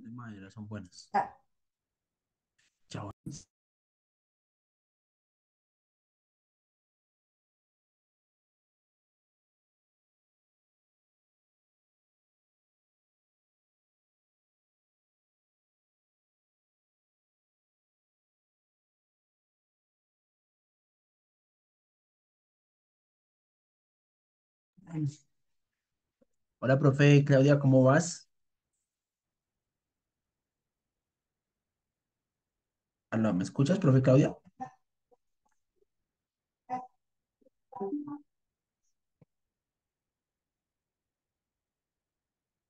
de madera son buenas. Ah, Chao. Hola, profe Claudia, ¿cómo vas? Aló, ¿me escuchas, profe Claudia?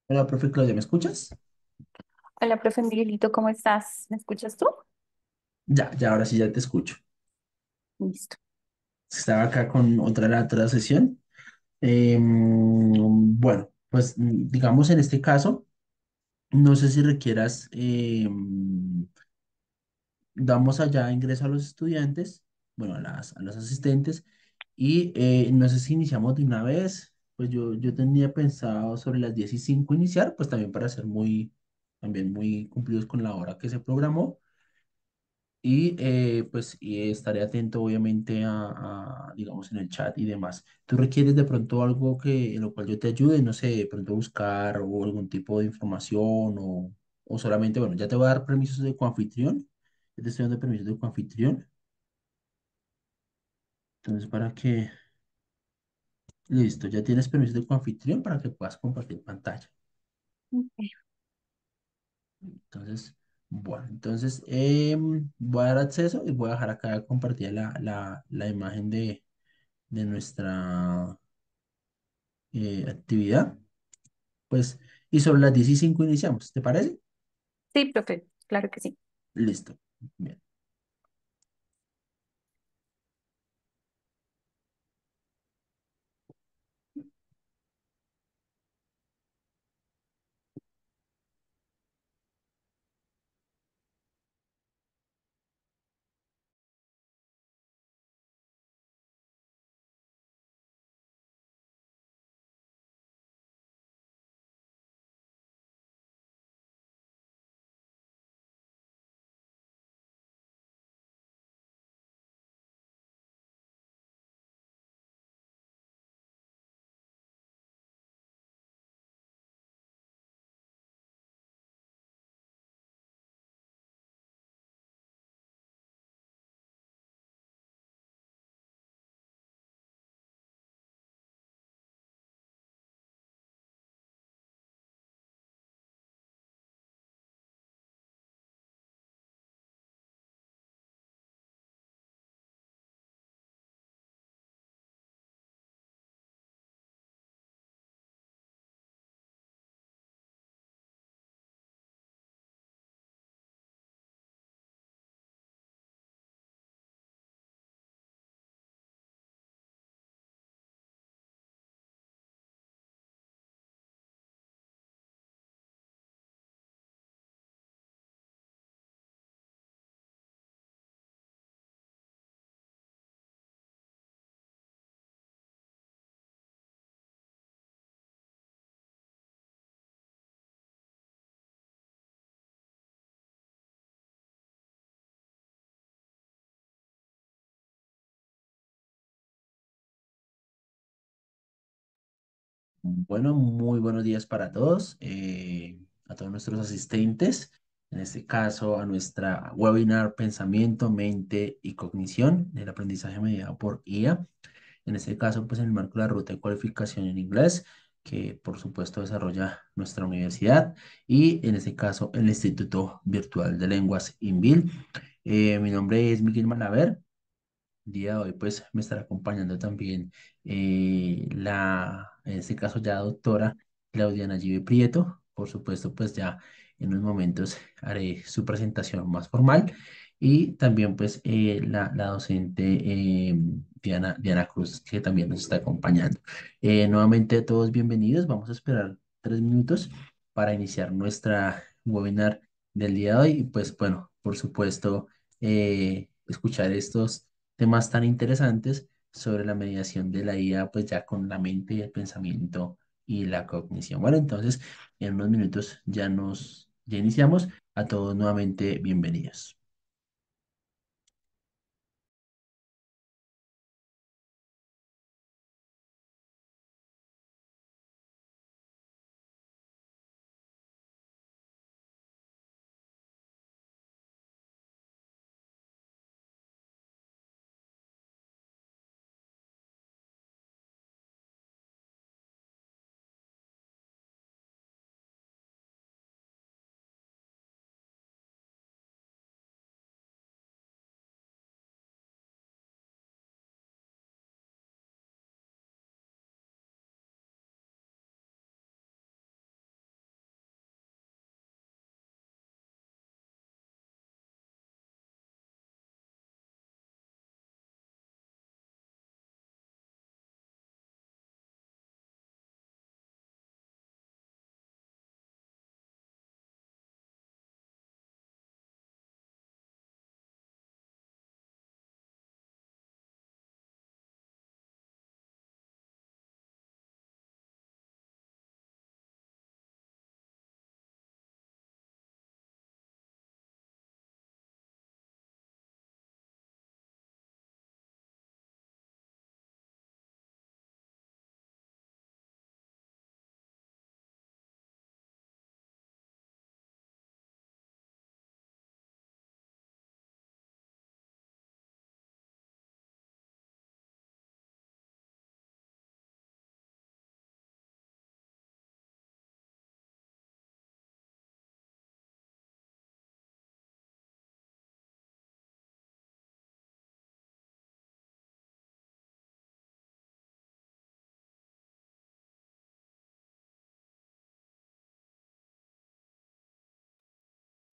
Hola, profe Claudia, ¿me escuchas? Hola, profe Miguelito, ¿cómo estás? ¿Me escuchas tú? Ya, ya, ahora sí ya te escucho. Listo. Estaba acá con otra sesión. Bueno, pues digamos en este caso, no sé si requieras, damos allá ingreso a los estudiantes, bueno, a los asistentes, y no sé si iniciamos de una vez, pues yo tenía pensado sobre las 10:05 iniciar, pues también para ser también muy cumplidos con la hora que se programó, y pues y estaré atento obviamente digamos, en el chat y demás. ¿Tú requieres de pronto algo en lo cual yo te ayude? No sé, de pronto buscar o algún tipo de información o solamente, bueno, ya te voy a dar permisos de coanfitrión. Ya te estoy dando permisos de coanfitrión. Entonces, listo, ya tienes permisos de coanfitrión para que puedas compartir pantalla. Ok. Entonces, bueno, entonces voy a dar acceso y voy a dejar acá compartida la imagen de nuestra actividad. Pues, y sobre las 10:05 iniciamos, ¿te parece? Sí, profe, claro que sí. Listo. Bien. Bueno, muy buenos días para todos, a todos nuestros asistentes, en este caso a nuestra webinar Pensamiento, Mente y Cognición del aprendizaje mediado por IA. En este caso, pues en el marco de la ruta de cualificación en inglés, que por supuesto desarrolla nuestra universidad y en este caso el Instituto Virtual de Lenguas INVIL. Mi nombre es Miguel Malaver. El día de hoy, pues, me estará acompañando también en este caso ya doctora Claudia Nayibe Prieto. Por supuesto, pues ya en unos momentos haré su presentación más formal. Y también, pues, la docente Diana Cruz, que también nos está acompañando. Nuevamente, todos bienvenidos. Vamos a esperar 3 minutos para iniciar nuestra webinar del día de hoy. Y pues, bueno, por supuesto, escuchar estos temas tan interesantes sobre la mediación de la IA, pues ya con la mente, el pensamiento y la cognición. Bueno, entonces en unos minutos ya nos ya iniciamos. A todos nuevamente, bienvenidos.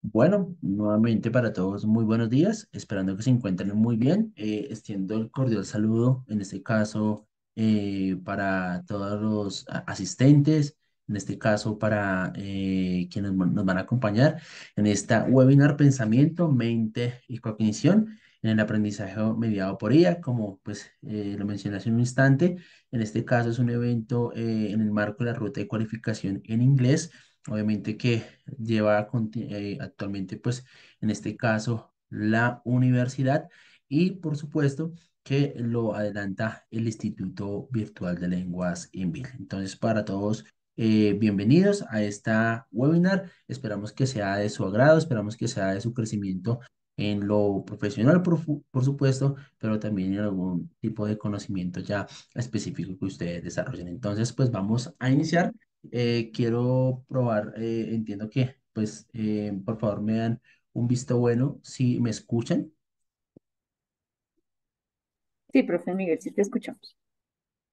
Bueno, nuevamente para todos, muy buenos días, esperando que se encuentren muy bien. Extiendo el cordial saludo, en este caso, para todos los asistentes, en este caso para quienes nos van a acompañar en esta webinar Pensamiento, Mente y Cognición en el aprendizaje mediado por IA, como pues lo mencioné hace un instante. En este caso es un evento en el marco de la ruta de cualificación en inglés. Obviamente que lleva actualmente, pues, en este caso, la universidad y, por supuesto, que lo adelanta el Instituto Virtual de Lenguas INVIL. Entonces, para todos, bienvenidos a esta webinar. Esperamos que sea de su agrado, esperamos que sea de su crecimiento en lo profesional, por supuesto, pero también en algún tipo de conocimiento ya específico que ustedes desarrollen. Entonces, pues vamos a iniciar. Quiero probar, entiendo que, pues, por favor me dan un visto bueno si me escuchan. Sí, profe Miguel, sí te escuchamos.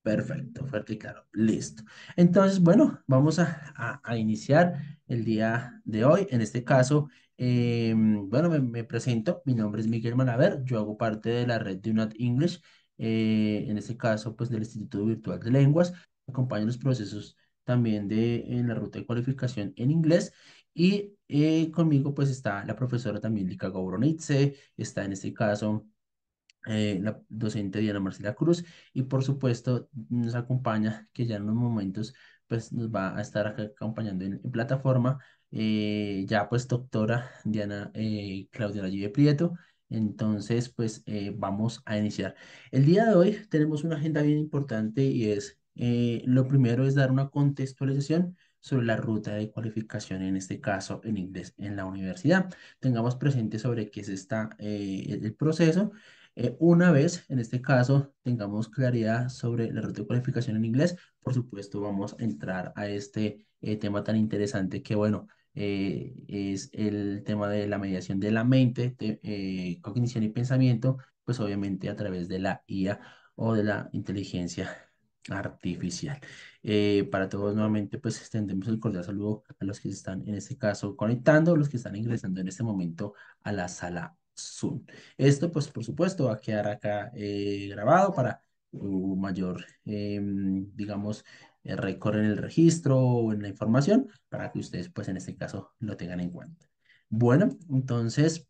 Perfecto, fuerte y claro, listo. Entonces, bueno, vamos a iniciar el día de hoy. En este caso, bueno, me presento. Mi nombre es Miguel Manaver. Yo hago parte de la red de UNAT English. En este caso, pues, del Instituto Virtual de Lenguas. Acompaño los procesos también en la ruta de cualificación en inglés. Y conmigo, pues, está la profesora también, Lika Gauronitze. Está en este caso la docente Diana Marcela Cruz y por supuesto nos acompaña, que ya en unos momentos pues nos va a estar acá acompañando en plataforma, ya pues doctora Diana Claudia Lalle Prieto. Entonces pues vamos a iniciar. El día de hoy tenemos una agenda bien importante y es, lo primero es dar una contextualización sobre la ruta de cualificación, en este caso en inglés en la universidad. Tengamos presente sobre qué es el proceso. Una vez, en este caso, tengamos claridad sobre la ruta de cualificación en inglés, por supuesto, vamos a entrar a este tema tan interesante que, bueno, es el tema de la mediación de la mente, cognición y pensamiento, pues obviamente a través de la IA o de la inteligencia artificial. Para todos, nuevamente, pues extendemos el cordial saludo a los que se están, en este caso, conectando, los que están ingresando en este momento a la sala Zoom. Esto, pues, por supuesto, va a quedar acá grabado para mayor, digamos, récord en el registro o en la información, para que ustedes, pues, en este caso, lo tengan en cuenta. Bueno, entonces,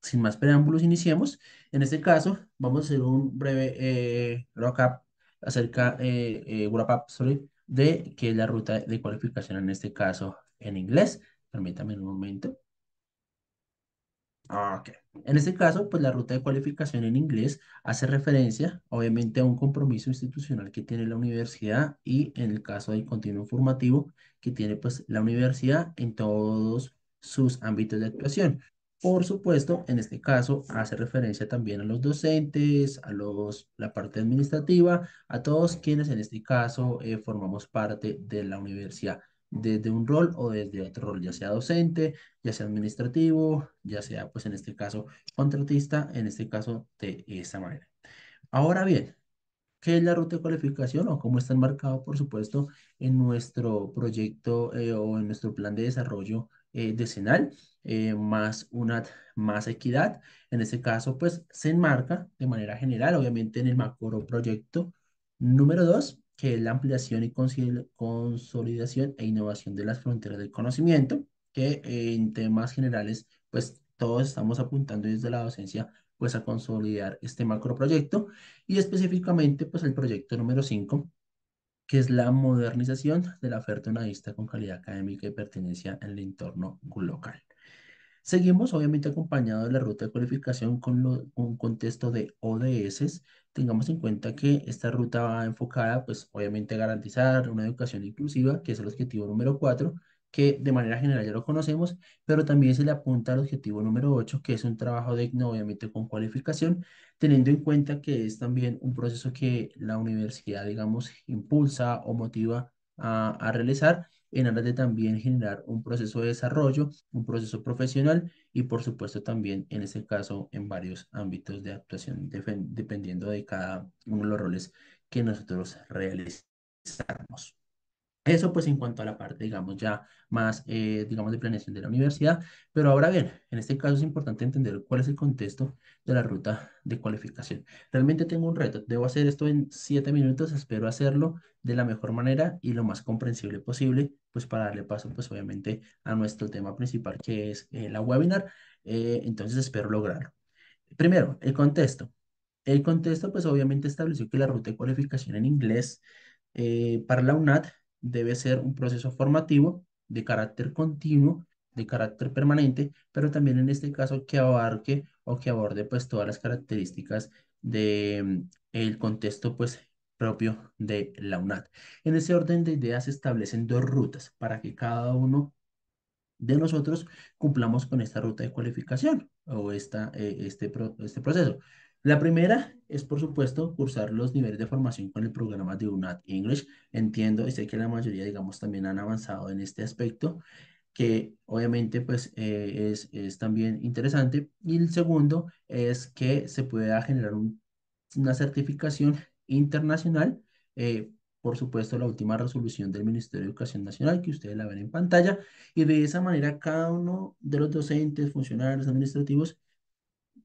sin más preámbulos, iniciemos. En este caso, vamos a hacer un breve recap acerca, wrap up, sorry, de qué es la ruta de cualificación, en este caso, en inglés. Permítame un momento. Ok. En este caso, pues la ruta de cualificación en inglés hace referencia, obviamente, a un compromiso institucional que tiene la universidad y en el caso del continuo formativo que tiene pues la universidad en todos sus ámbitos de actuación. Por supuesto, en este caso hace referencia también a los docentes, la parte administrativa, a todos quienes en este caso formamos parte de la universidad, desde un rol o desde otro rol, ya sea docente, ya sea administrativo, ya sea, pues en este caso, contratista, en este caso, de esta manera. Ahora bien, ¿qué es la ruta de cualificación o cómo está enmarcado, por supuesto, en nuestro proyecto o en nuestro plan de desarrollo decenal, más una más equidad? En este caso, pues se enmarca de manera general, obviamente, en el macro proyecto número 2, que es la ampliación y consolidación e innovación de las fronteras del conocimiento, que en temas generales, pues todos estamos apuntando desde la docencia, pues a consolidar este macro proyecto y específicamente pues el proyecto número 5 que es la modernización de la oferta unavista con calidad académica y pertenencia en el entorno local. Seguimos obviamente acompañado de la ruta de cualificación con un contexto de ODS. Tengamos en cuenta que esta ruta va enfocada pues obviamente a garantizar una educación inclusiva, que es el objetivo número 4, que de manera general ya lo conocemos, pero también se le apunta al objetivo número 8, que es un trabajo digno obviamente con cualificación, teniendo en cuenta que es también un proceso que la universidad, digamos, impulsa o motiva a realizar en aras de también generar un proceso de desarrollo, un proceso profesional y por supuesto también en este caso en varios ámbitos de actuación, dependiendo de cada uno de los roles que nosotros realizamos. Eso pues en cuanto a la parte, digamos, ya más, digamos, de planeación de la universidad. Pero ahora bien, en este caso es importante entender cuál es el contexto de la ruta de cualificación. Realmente tengo un reto. Debo hacer esto en 7 minutos. Espero hacerlo de la mejor manera y lo más comprensible posible, pues para darle paso, pues obviamente, a nuestro tema principal, que es la webinar. Entonces espero lograrlo. Primero, el contexto. El contexto, pues obviamente estableció que la ruta de cualificación en inglés para la UNAD debe ser un proceso formativo de carácter continuo, de carácter permanente, pero también en este caso que abarque o que aborde pues todas las características de el contexto pues propio de la UNAD. En ese orden de ideas se establecen dos rutas para que cada uno de nosotros cumplamos con esta ruta de cualificación o este proceso. La primera es, por supuesto, cursar los niveles de formación con el programa de UNAD English. Entiendo y sé que la mayoría, digamos, también han avanzado en este aspecto, que obviamente pues es también interesante. Y el segundo es que se pueda generar una certificación internacional. Por supuesto, la última resolución del Ministerio de Educación Nacional, que ustedes la ven en pantalla, y de esa manera cada uno de los docentes, funcionarios administrativos,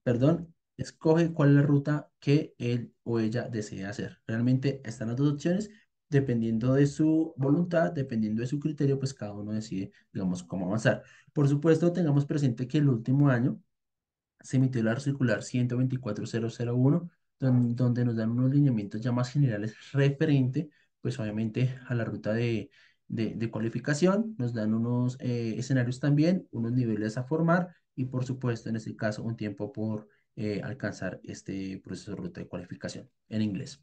perdón, escoge cuál es la ruta que él o ella desea hacer. Realmente están las dos opciones, dependiendo de su voluntad, dependiendo de su criterio, pues cada uno decide, digamos, cómo avanzar. Por supuesto, tengamos presente que el último año se emitió la circular 124001, donde nos dan unos lineamientos ya más generales referente, pues obviamente a la ruta de cualificación, nos dan unos escenarios también, unos niveles a formar y por supuesto en este caso un tiempo por alcanzar este proceso de ruta de cualificación en inglés.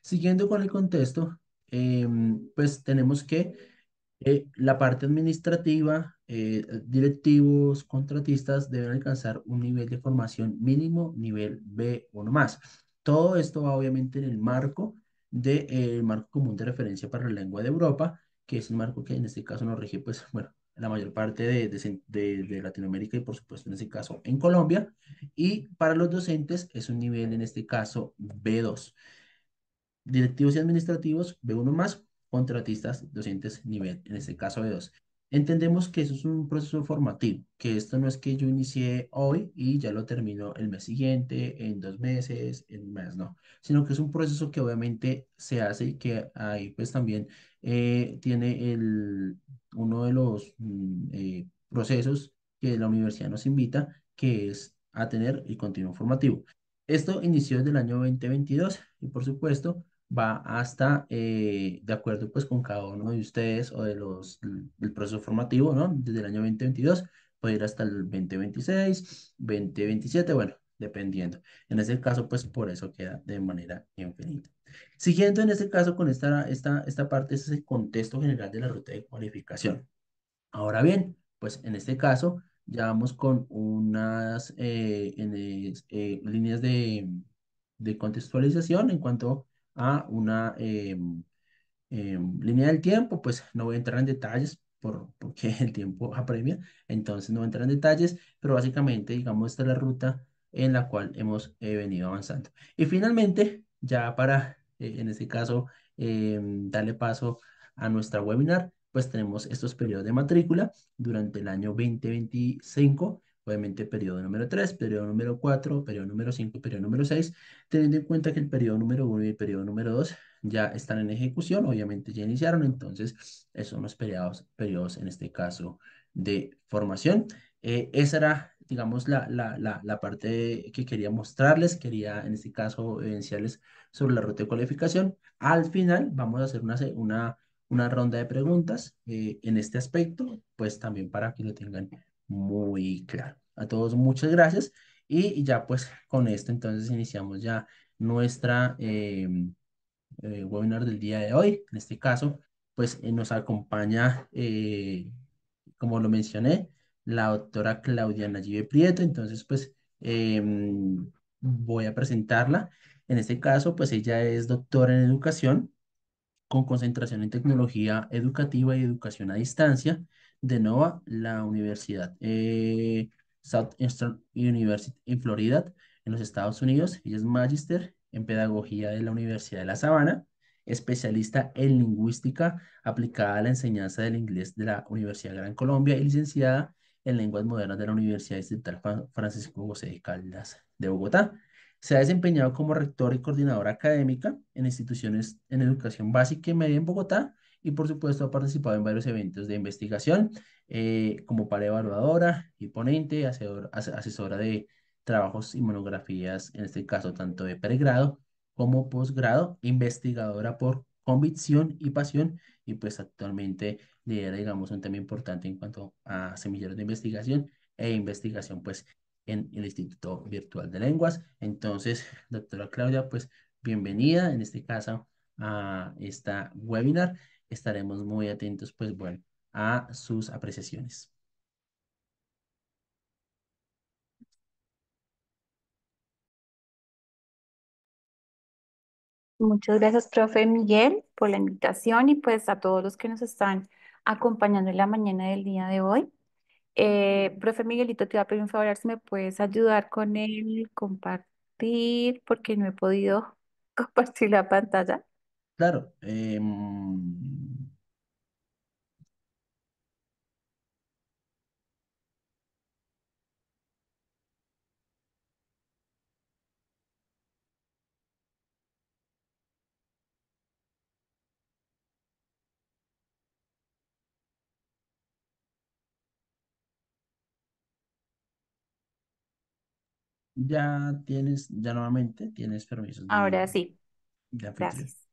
Siguiendo con el contexto, pues tenemos que la parte administrativa, directivos, contratistas deben alcanzar un nivel de formación mínimo, nivel B1 más. Todo esto va obviamente en el marco del marco común de referencia para la lengua de Europa, que es un marco que en este caso nos rige, pues, bueno, la mayor parte de Latinoamérica y por supuesto en este caso en Colombia. Y para los docentes es un nivel en este caso B2. Directivos y administrativos, B1 más, contratistas, docentes, nivel, en este caso B2. Entendemos que eso es un proceso formativo, que esto no es que yo inicié hoy y ya lo termino el mes siguiente, en 2 meses, en un mes, no, sino que es un proceso que obviamente se hace y que ahí pues también tiene uno de los procesos que la universidad nos invita, que es a tener el continuo formativo. Esto inició desde el año 2022 y por supuesto va hasta, de acuerdo pues con cada uno de ustedes o de del proceso formativo, ¿no? Desde el año 2022 puede ir hasta el 2026, 2027, bueno, dependiendo. En ese caso, pues por eso queda de manera infinita. Siguiendo en este caso con esta parte, ese es el contexto general de la ruta de cualificación. Ahora bien, pues en este caso ya vamos con unas líneas de contextualización en cuanto a una línea del tiempo, pues no voy a entrar en detalles porque el tiempo apremia, entonces no voy a entrar en detalles, pero básicamente, digamos, esta es la ruta en la cual hemos venido avanzando. Y finalmente, ya para, en este caso, darle paso a nuestra webinar, pues tenemos estos periodos de matrícula durante el año 2025. Obviamente, periodo número 3, periodo número 4, periodo número 5, periodo número 6, teniendo en cuenta que el periodo número 1 y el periodo número 2 ya están en ejecución, obviamente ya iniciaron, entonces esos son los periodos en este caso de formación. Esa era, digamos, la parte que quería mostrarles, quería en este caso evidenciarles sobre la ruta de cualificación. Al final vamos a hacer una ronda de preguntas en este aspecto, pues también para que lo tengan muy claro. A todos muchas gracias y ya pues con esto entonces iniciamos ya nuestra webinar del día de hoy. En este caso, pues nos acompaña, como lo mencioné, la doctora Claudia Nayibe Prieto. Entonces, pues voy a presentarla. En este caso, pues ella es doctora en educación con concentración en tecnología educativa y educación a distancia de NOVA, la Universidad Southeastern University en Florida, en los Estados Unidos. Ella es magíster en pedagogía de la Universidad de La Sabana, especialista en lingüística aplicada a la enseñanza del inglés de la Universidad Gran Colombia y licenciada en lenguas modernas de la Universidad Distrital Francisco José de Caldas de Bogotá. Se ha desempeñado como rector y coordinadora académica en instituciones en educación básica y media en Bogotá y por supuesto ha participado en varios eventos de investigación como par evaluadora y ponente, asesora de trabajos y monografías, en este caso tanto de pregrado como posgrado, investigadora por convicción y pasión y pues actualmente lidera, digamos, un tema importante en cuanto a semilleros de investigación e investigación pues en el Instituto Virtual de Lenguas. Entonces, doctora Claudia, pues bienvenida en este caso a esta webinar. Estaremos muy atentos, pues bueno, a sus apreciaciones. Muchas gracias, profe Miguel, por la invitación y pues a todos los que nos están acompañando en la mañana del día de hoy. Profe Miguelito, te voy a pedir un favor, a ver si me puedes ayudar con el compartir, porque no he podido compartir la pantalla. Claro, ya nuevamente tienes permisos Ahora sí, de anfitrión. gracias.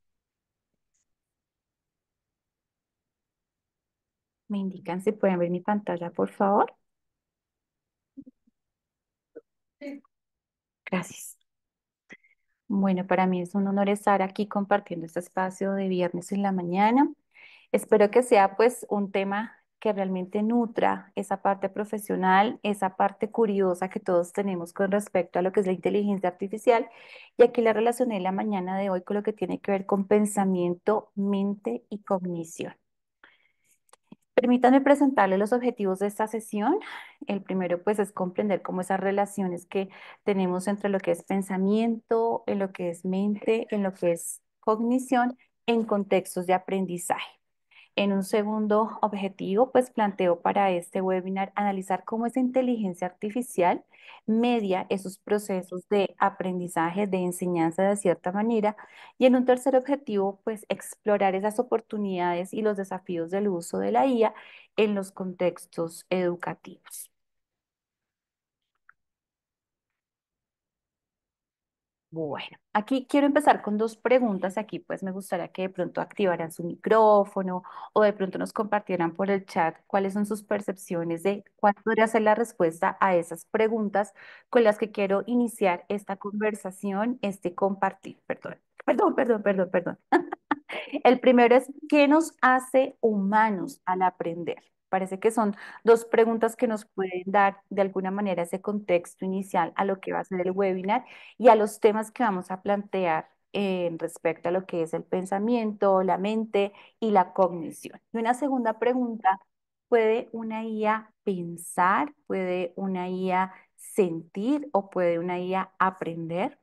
Me indican si pueden ver mi pantalla, por favor. Gracias. Bueno, para mí es un honor estar aquí compartiendo este espacio de viernes en la mañana. Espero que sea pues un tema que realmente nutra esa parte profesional, esa parte curiosa que todos tenemos con respecto a lo que es la inteligencia artificial. Y aquí la relacioné la mañana de hoy con lo que tiene que ver con pensamiento, mente y cognición. Permítanme presentarles los objetivos de esta sesión. El primero, pues, es comprender cómo esas relaciones que tenemos entre lo que es pensamiento, en lo que es mente, en lo que es cognición, en contextos de aprendizaje. En un segundo objetivo, pues planteo para este webinar analizar cómo esa inteligencia artificial media esos procesos de aprendizaje, de enseñanza de cierta manera. Y en un tercer objetivo, pues explorar esas oportunidades y los desafíos del uso de la IA en los contextos educativos. Bueno, aquí quiero empezar con dos preguntas. Aquí pues me gustaría que de pronto activaran su micrófono o de pronto nos compartieran por el chat cuáles son sus percepciones de cuál podría ser la respuesta a esas preguntas con las que quiero iniciar esta conversación, este compartir. Perdón. El primero es, ¿qué nos hace humanos al aprender? Parece que son dos preguntas que nos pueden dar de alguna manera ese contexto inicial a lo que va a ser el webinar y a los temas que vamos a plantear respecto a lo que es el pensamiento, la mente y la cognición. Y una segunda pregunta, ¿puede una IA pensar? ¿Puede una IA sentir o puede una IA aprender?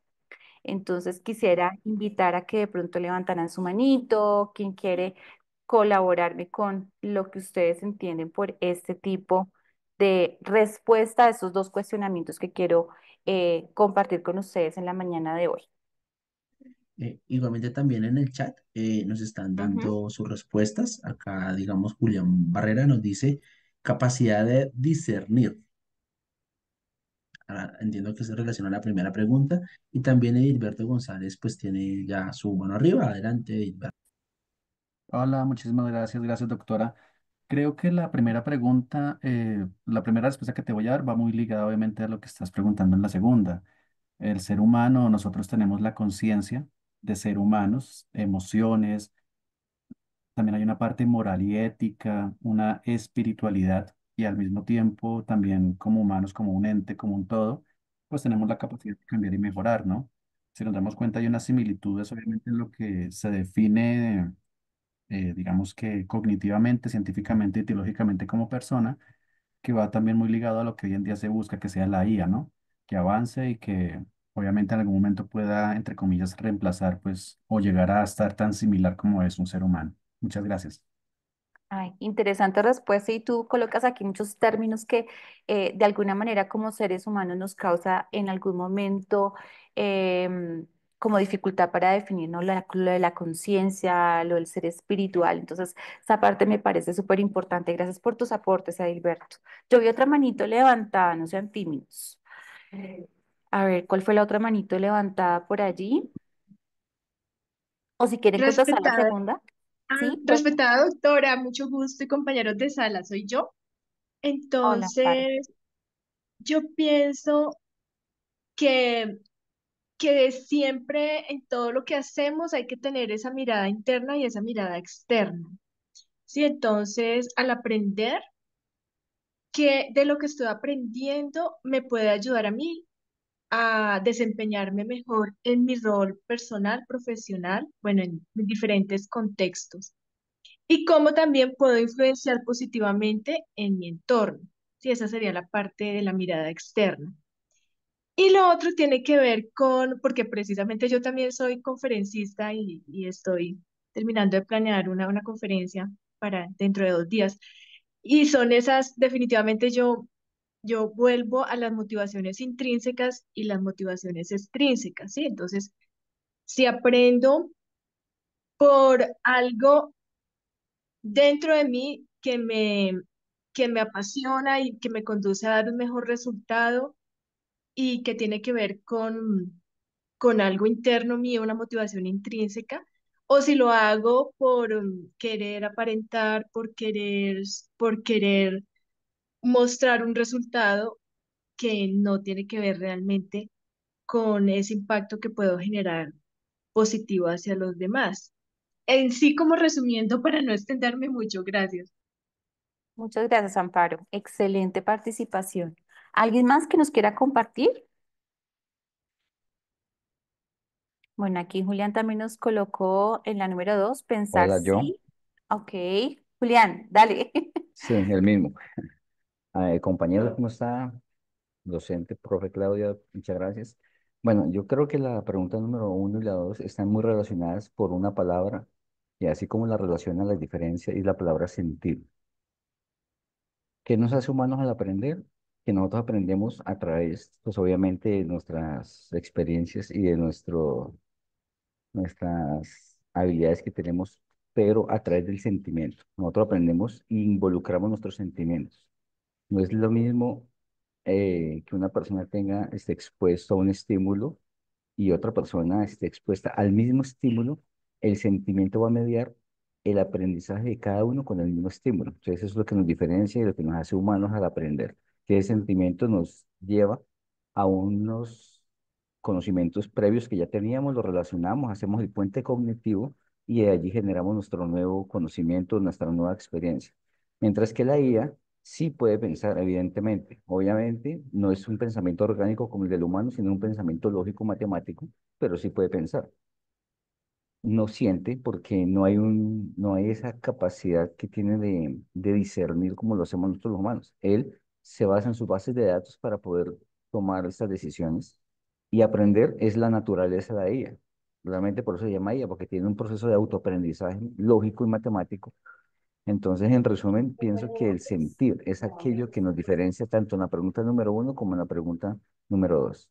Entonces quisiera invitar a que de pronto levantaran su manito, quien quiere colaborarme con lo que ustedes entienden por este tipo de respuesta a esos dos cuestionamientos que quiero compartir con ustedes en la mañana de hoy. Igualmente también en el chat nos están Ujú. dando sus respuestas. Acá, digamos, Julián Barrera nos dice capacidad de discernir. Ahora, entiendo que se relaciona a la primera pregunta. Y también Edilberto González pues tiene ya su mano arriba. Adelante, Edilberto. Hola, muchísimas gracias, gracias doctora. Creo que la primera pregunta, la primera respuesta que te voy a dar va muy ligada obviamente a lo que estás preguntando en la segunda. El ser humano, nosotros tenemos la conciencia de ser humanos, emociones, también hay una parte moral y ética, una espiritualidad y al mismo tiempo también como humanos, como un ente, como un todo, pues tenemos la capacidad de cambiar y mejorar, ¿no? Si nos damos cuenta hay unas similitudes obviamente en lo que se define digamos que cognitivamente, científicamente y teológicamente como persona, que va también muy ligado a lo que hoy en día se busca, que sea la IA, ¿no? Que avance y que obviamente en algún momento pueda, entre comillas, reemplazar, pues, o llegar a estar tan similar como es un ser humano. Muchas gracias. Ay, interesante respuesta y tú colocas aquí muchos términos que de alguna manera como seres humanos nos causa en algún momento como dificultad para definir, ¿no? Lo de la conciencia, lo del ser espiritual. Entonces, esa parte me parece súper importante. Gracias por tus aportes, Adilberto. Yo vi otra manito levantada, no sean tímidos. A ver, ¿cuál fue la otra manito levantada por allí? O si quieren contestar la Respetada, segunda, ¿sí? respetada doctora, mucho gusto y compañeros de sala, soy yo. Hola, Amparo. Entonces, yo pienso que, que siempre en todo lo que hacemos hay que tener esa mirada interna y esa mirada externa. Sí, entonces, al aprender, que de lo que estoy aprendiendo me puede ayudar a mí a desempeñarme mejor en mi rol personal, profesional, bueno, en diferentes contextos. Y cómo también puedo influenciar positivamente en mi entorno. Sí, esa sería la parte de la mirada externa. Y lo otro tiene que ver con, porque precisamente yo también soy conferencista y estoy terminando de planear una conferencia para dentro de 2 días. Y son esas, definitivamente yo vuelvo a las motivaciones intrínsecas y las motivaciones extrínsecas, ¿sí? Entonces, si aprendo por algo dentro de mí que me apasiona y que me conduce a dar un mejor resultado y que tiene que ver con algo interno mío, una motivación intrínseca, o si lo hago por querer aparentar, por querer mostrar un resultado que no tiene que ver realmente con ese impacto que puedo generar positivo hacia los demás. En sí, como resumiendo, para no extenderme mucho, gracias. Muchas gracias, Amparo. Excelente participación. ¿Alguien más que nos quiera compartir? Bueno, aquí Julián también nos colocó en la número 2, pensar Hola, yo. sí. Ok, Julián, dale. Sí, el mismo. Compañero, ¿cómo está? Docente, profe Claudia, muchas gracias. Bueno, yo creo que la pregunta número uno y la dos están muy relacionadas por una palabra, y así como la relaciona la diferencia y la palabra sentir. ¿Qué nos hace humanos al aprender? Que nosotros aprendemos a través, pues obviamente, de nuestras experiencias y de nuestras habilidades que tenemos, pero a través del sentimiento. Nosotros aprendemos e involucramos nuestros sentimientos. No es lo mismo que una persona esté expuesto a un estímulo y otra persona esté expuesta al mismo estímulo, el sentimiento va a mediar el aprendizaje de cada uno con el mismo estímulo. Entonces, eso es lo que nos diferencia y lo que nos hace humanos al aprender, que el sentimiento nos lleva a unos conocimientos previos que ya teníamos, los relacionamos, hacemos el puente cognitivo y de allí generamos nuestro nuevo conocimiento, nuestra nueva experiencia. Mientras que la IA sí puede pensar, evidentemente. Obviamente, no es un pensamiento orgánico como el del humano, sino un pensamiento lógico matemático, pero sí puede pensar. No siente porque no hay esa capacidad que tiene de discernir como lo hacemos nosotros los humanos. Él se basa en sus bases de datos para poder tomar estas decisiones y aprender es la naturaleza de ella. Realmente por eso se llama IA, porque tiene un proceso de autoaprendizaje lógico y matemático. Entonces, en resumen, pienso que el sentir es aquello que nos diferencia tanto en la pregunta número uno como en la pregunta número dos.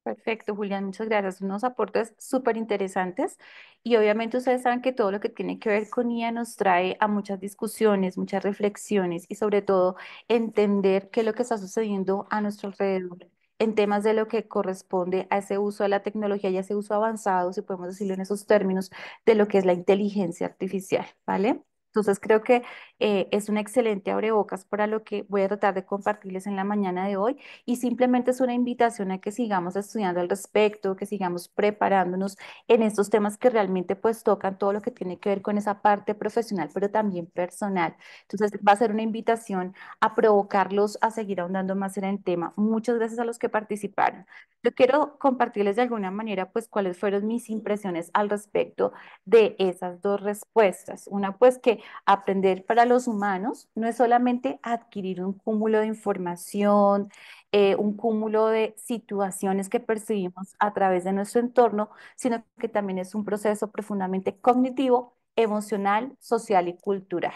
Perfecto, Julián, muchas gracias. Unos aportes súper interesantes y obviamente ustedes saben que todo lo que tiene que ver con IA nos trae a muchas discusiones, muchas reflexiones y sobre todo entender qué es lo que está sucediendo a nuestro alrededor en temas de lo que corresponde a ese uso de la tecnología y a ese uso avanzado, si podemos decirlo en esos términos, de lo que es la inteligencia artificial, ¿vale? Entonces creo que es un excelente abrebocas para lo que voy a tratar de compartirles en la mañana de hoy y simplemente es una invitación a que sigamos estudiando al respecto, que sigamos preparándonos en estos temas que realmente pues tocan todo lo que tiene que ver con esa parte profesional, pero también personal. Entonces va a ser una invitación a provocarlos a seguir ahondando más en el tema. Muchas gracias a los que participaron. Yo quiero compartirles de alguna manera pues cuáles fueron mis impresiones al respecto de esas dos respuestas. Una pues que aprender para los humanos no es solamente adquirir un cúmulo de información, un cúmulo de situaciones que percibimos a través de nuestro entorno, sino que también es un proceso profundamente cognitivo, emocional, social y cultural.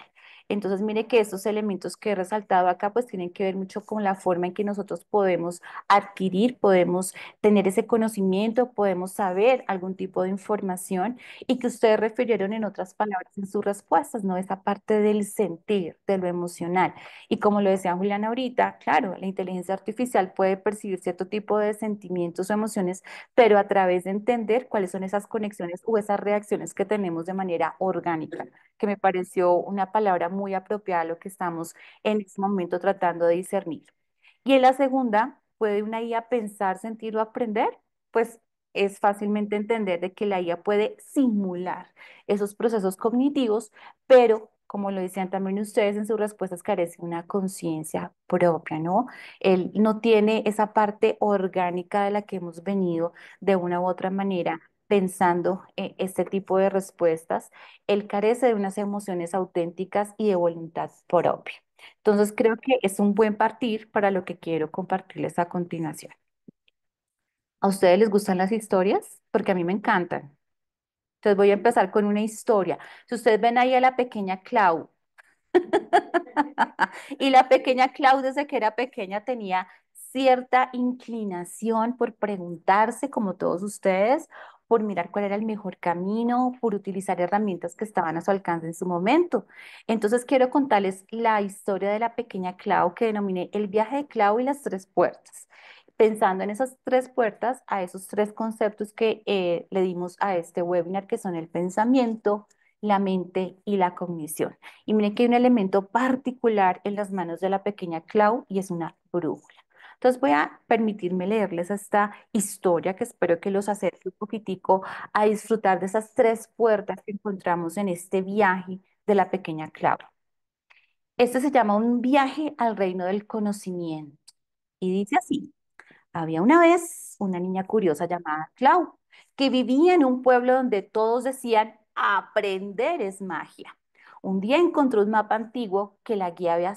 Entonces, mire que estos elementos que he resaltado acá, pues tienen que ver mucho con la forma en que nosotros podemos adquirir, podemos tener ese conocimiento, podemos saber algún tipo de información y que ustedes refirieron en otras palabras en sus respuestas, ¿no? Esa parte del sentir, de lo emocional. Y como lo decía Julián ahorita, claro, la inteligencia artificial puede percibir cierto tipo de sentimientos o emociones, pero a través de entender cuáles son esas conexiones o esas reacciones que tenemos de manera orgánica, que me pareció una palabra muy apropiada a lo que estamos en este momento tratando de discernir. Y en la segunda, ¿puede una IA pensar, sentir o aprender? Pues es fácilmente entender de que la IA puede simular esos procesos cognitivos, pero como lo decían también ustedes en sus respuestas, carece de una conciencia propia, ¿no? Él no tiene esa parte orgánica de la que hemos venido de una u otra manera pensando este tipo de respuestas. Él carece de unas emociones auténticas y de voluntad propia. Entonces creo que es un buen partir para lo que quiero compartirles a continuación. ¿A ustedes les gustan las historias? Porque a mí me encantan. Entonces voy a empezar con una historia. Si ustedes ven ahí a la pequeña Clau, y la pequeña Clau desde que era pequeña tenía cierta inclinación por preguntarse, como todos ustedes, por mirar cuál era el mejor camino, por utilizar herramientas que estaban a su alcance en su momento. Entonces quiero contarles la historia de la pequeña Clau que denominé El viaje de Clau y las tres puertas. Pensando en esas tres puertas, a esos tres conceptos que le dimos a este webinar, que son el pensamiento, la mente y la cognición. Y miren que hay un elemento particular en las manos de la pequeña Clau y es una brújula. Entonces voy a permitirme leerles esta historia que espero que los acerque un poquitico a disfrutar de esas tres puertas que encontramos en este viaje de la pequeña Clau. Este se llama Un viaje al reino del conocimiento y dice así. Había una vez una niña curiosa llamada Clau, que vivía en un pueblo donde todos decían aprender es magia. Un día encontró un mapa antiguo que la guiaba,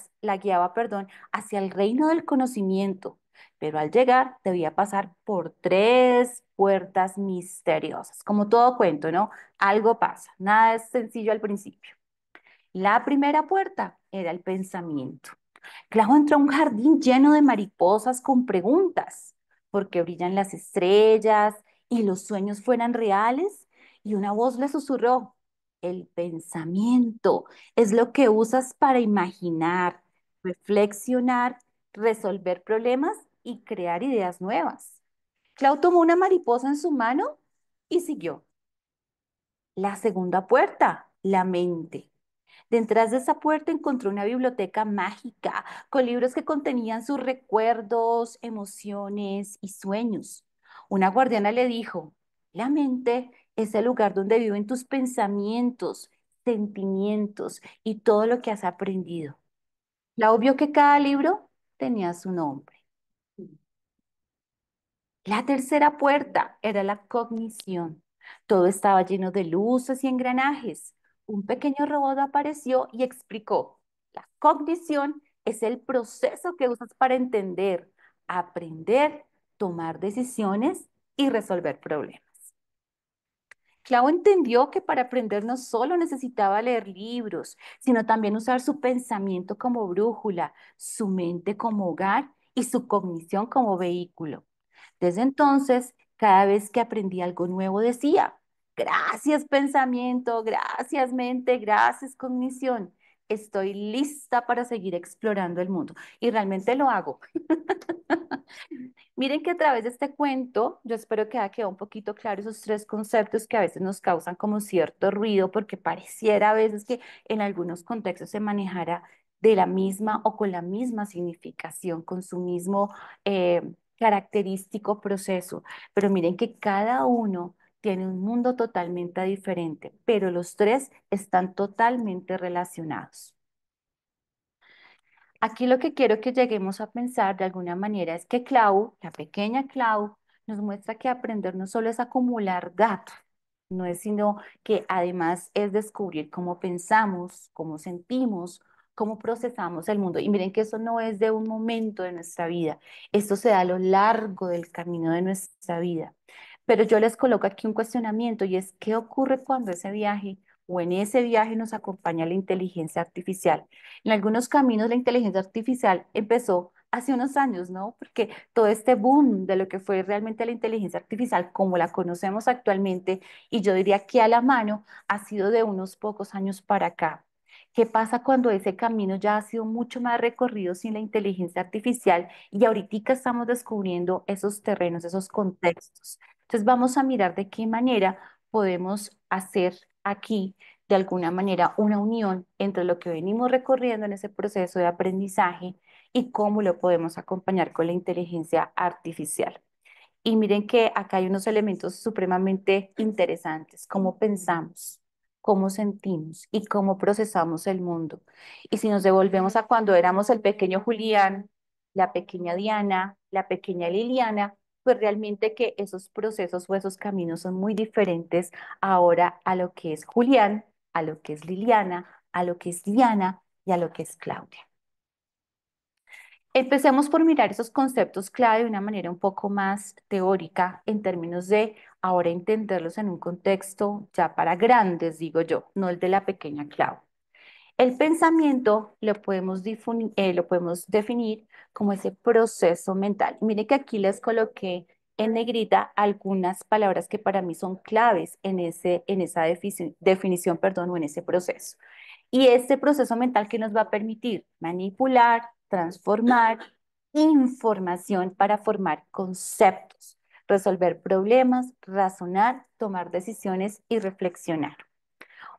hacia el reino del conocimiento, pero al llegar debía pasar por tres puertas misteriosas. Como todo cuento, ¿no? Algo pasa, nada es sencillo al principio. La primera puerta era el pensamiento. Clau entró a un jardín lleno de mariposas con preguntas. ¿Por qué brillan las estrellas y los sueños fueran reales? Y una voz le susurró, el pensamiento es lo que usas para imaginar, reflexionar, resolver problemas y crear ideas nuevas. Clau tomó una mariposa en su mano y siguió. La segunda puerta, la mente. Detrás de esa puerta encontró una biblioteca mágica con libros que contenían sus recuerdos, emociones y sueños. Una guardiana le dijo, la mente es el lugar donde viven tus pensamientos, sentimientos y todo lo que has aprendido. Clau vio que cada libro tenía su nombre. La tercera puerta era la cognición. Todo estaba lleno de luces y engranajes. Un pequeño robot apareció y explicó, la cognición es el proceso que usas para entender, aprender, tomar decisiones y resolver problemas. Clau entendió que para aprender no solo necesitaba leer libros, sino también usar su pensamiento como brújula, su mente como hogar y su cognición como vehículo. Desde entonces, cada vez que aprendía algo nuevo decía, gracias pensamiento, gracias mente, gracias cognición. Estoy lista para seguir explorando el mundo. Y realmente lo hago. Miren que a través de este cuento, yo espero que haya quedado un poquito claro esos tres conceptos que a veces nos causan como cierto ruido, porque pareciera a veces que en algunos contextos se manejara de la misma o con la misma significación, con su mismo característico proceso. Pero miren que cada uno tiene un mundo totalmente diferente, pero los tres están totalmente relacionados. Aquí lo que quiero que lleguemos a pensar de alguna manera es que Clau, la pequeña Clau, nos muestra que aprender no solo es acumular datos, no es sino que además es descubrir cómo pensamos, cómo sentimos, cómo procesamos el mundo. Y miren que eso no es de un momento de nuestra vida, esto se da a lo largo del camino de nuestra vida. Pero yo les coloco aquí un cuestionamiento y es, ¿qué ocurre cuando ese viaje o en ese viaje nos acompaña la inteligencia artificial? En algunos caminos la inteligencia artificial empezó hace unos años, ¿no? Porque todo este boom de lo que fue realmente la inteligencia artificial como la conocemos actualmente, y yo diría que a la mano, ha sido de unos pocos años para acá. ¿Qué pasa cuando ese camino ya ha sido mucho más recorrido sin la inteligencia artificial y ahorita estamos descubriendo esos terrenos, esos contextos? Entonces vamos a mirar de qué manera podemos hacer aquí de alguna manera una unión entre lo que venimos recorriendo en ese proceso de aprendizaje y cómo lo podemos acompañar con la inteligencia artificial. Y miren que acá hay unos elementos supremamente interesantes, cómo pensamos, cómo sentimos y cómo procesamos el mundo. Y si nos devolvemos a cuando éramos el pequeño Julián, la pequeña Diana, la pequeña Liliana, pues realmente que esos procesos o esos caminos son muy diferentes ahora a lo que es Julián, a lo que es Liliana, a lo que es Diana y a lo que es Claudia. Empecemos por mirar esos conceptos clave de una manera un poco más teórica en términos de ahora entenderlos en un contexto ya para grandes, digo yo, no el de la pequeña Clau. El pensamiento lo podemos definir como ese proceso mental. Mire que aquí les coloqué en negrita algunas palabras que para mí son claves en esa definición, perdón, o en ese proceso. Y este proceso mental que nos va a permitir manipular, transformar información para formar conceptos, resolver problemas, razonar, tomar decisiones y reflexionar.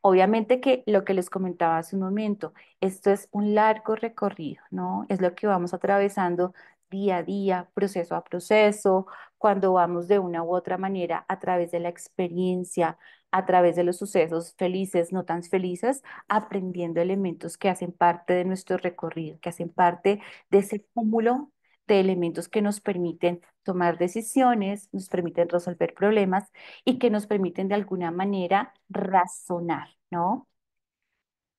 Obviamente que lo que les comentaba hace un momento, esto es un largo recorrido, ¿no? Es lo que vamos atravesando día a día, proceso a proceso, cuando vamos de una u otra manera a través de la experiencia, a través de los sucesos felices, no tan felices, aprendiendo elementos que hacen parte de nuestro recorrido, que hacen parte de ese cúmulo de elementos que nos permiten tomar decisiones, nos permiten resolver problemas y que nos permiten de alguna manera razonar, ¿no?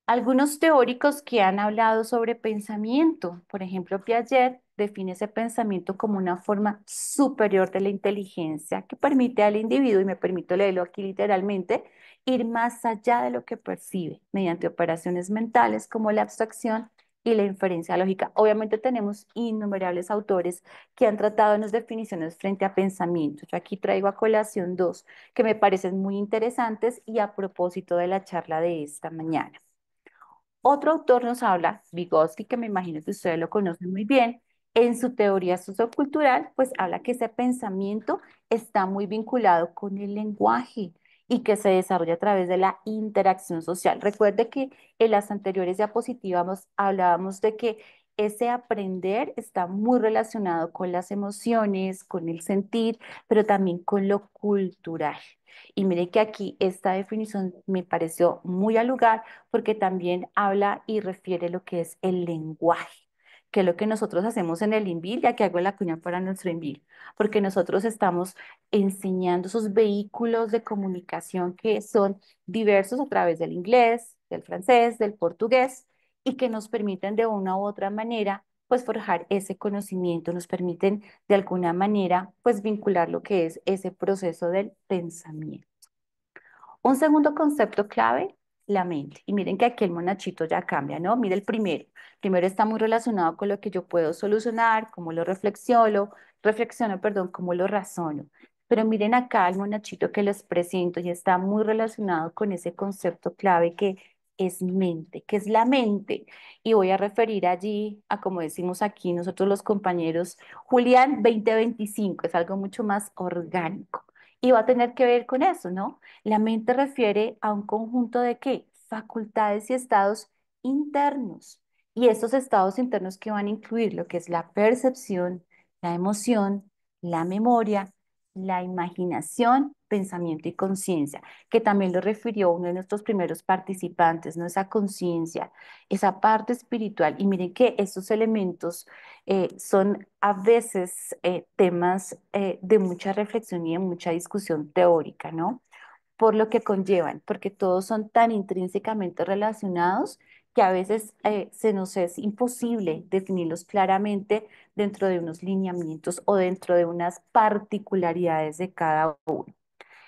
Algunos teóricos que han hablado sobre pensamiento, por ejemplo, Piaget define ese pensamiento como una forma superior de la inteligencia que permite al individuo, y me permito leerlo aquí literalmente, ir más allá de lo que percibe mediante operaciones mentales como la abstracción y la inferencia lógica. Obviamente tenemos innumerables autores que han tratado en las definiciones frente a pensamiento. Yo aquí traigo a colación dos que me parecen muy interesantes y a propósito de la charla de esta mañana. Otro autor nos habla, Vygotsky, que me imagino que ustedes lo conocen muy bien, En su teoría sociocultural, pues habla que ese pensamiento está muy vinculado con el lenguaje y que se desarrolla a través de la interacción social. Recuerde que en las anteriores diapositivas hablábamos de que ese aprender está muy relacionado con las emociones, con el sentir, pero también con lo cultural. Y mire que aquí esta definición me pareció muy al lugar porque también habla y refiere lo que es el lenguaje, que es lo que nosotros hacemos en el INVIL, ya que hago la cuña para nuestro INVIL, porque nosotros estamos enseñando esos vehículos de comunicación que son diversos a través del inglés, del francés, del portugués, y que nos permiten de una u otra manera, pues forjar ese conocimiento, nos permiten de alguna manera, pues vincular lo que es ese proceso del pensamiento. Un segundo concepto clave, la mente. Y miren que aquí el monachito ya cambia, ¿no? Mire el primero. Primero está muy relacionado con lo que yo puedo solucionar, cómo lo reflexiono, perdón, cómo lo razono. Pero miren acá el monachito que les presento y está muy relacionado con ese concepto clave que es mente, que es la mente. Y voy a referir allí a, como decimos aquí nosotros los compañeros, Julián 2025, es algo mucho más orgánico. Y va a tener que ver con eso, ¿no? La mente refiere a un conjunto de ¿qué? Facultades y estados internos. Y estos estados internos que van a incluir lo que es la percepción, la emoción, la memoria, la imaginación, pensamiento y conciencia, que también lo refirió uno de nuestros primeros participantes, ¿no? Esa conciencia, esa parte espiritual. Y miren que estos elementos son a veces temas de mucha reflexión y de mucha discusión teórica, ¿no? Por lo que conllevan, porque todos son tan intrínsecamente relacionados que a veces se nos es imposible definirlos claramente dentro de unos lineamientos o dentro de unas particularidades de cada uno.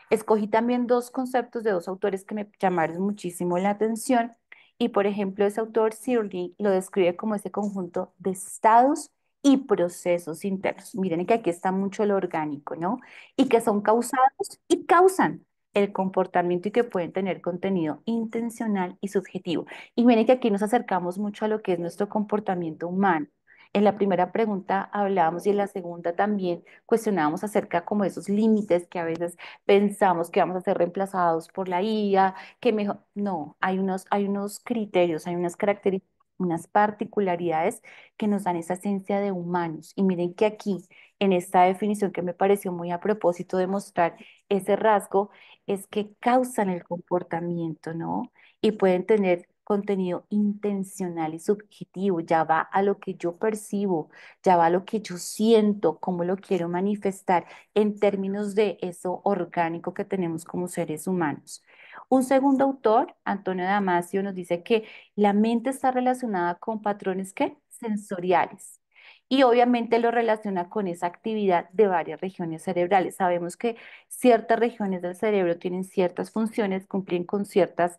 Escogí también dos conceptos de dos autores que me llamaron muchísimo la atención y, por ejemplo, ese autor, Searle, lo describe como ese conjunto de estados y procesos internos. Miren que aquí está mucho lo orgánico, ¿no? Y que son causados y causan el comportamiento y que pueden tener contenido intencional y subjetivo. Y miren que aquí nos acercamos mucho a lo que es nuestro comportamiento humano. En la primera pregunta hablábamos y en la segunda también cuestionábamos acerca como de esos límites que a veces pensamos que vamos a ser reemplazados por la IA, que mejor, no, hay unos criterios, hay unas características, unas particularidades que nos dan esa esencia de humanos. Y miren que aquí, en esta definición que me pareció muy a propósito de mostrar ese rasgo, es que causan el comportamiento, ¿no? Y pueden tener contenido intencional y subjetivo, ya va a lo que yo percibo, ya va a lo que yo siento, cómo lo quiero manifestar en términos de eso orgánico que tenemos como seres humanos. Un segundo autor, Antonio Damasio, nos dice que la mente está relacionada con patrones ¿qué? Sensoriales. Y obviamente lo relaciona con esa actividad de varias regiones cerebrales. Sabemos que ciertas regiones del cerebro tienen ciertas funciones, cumplen con ciertas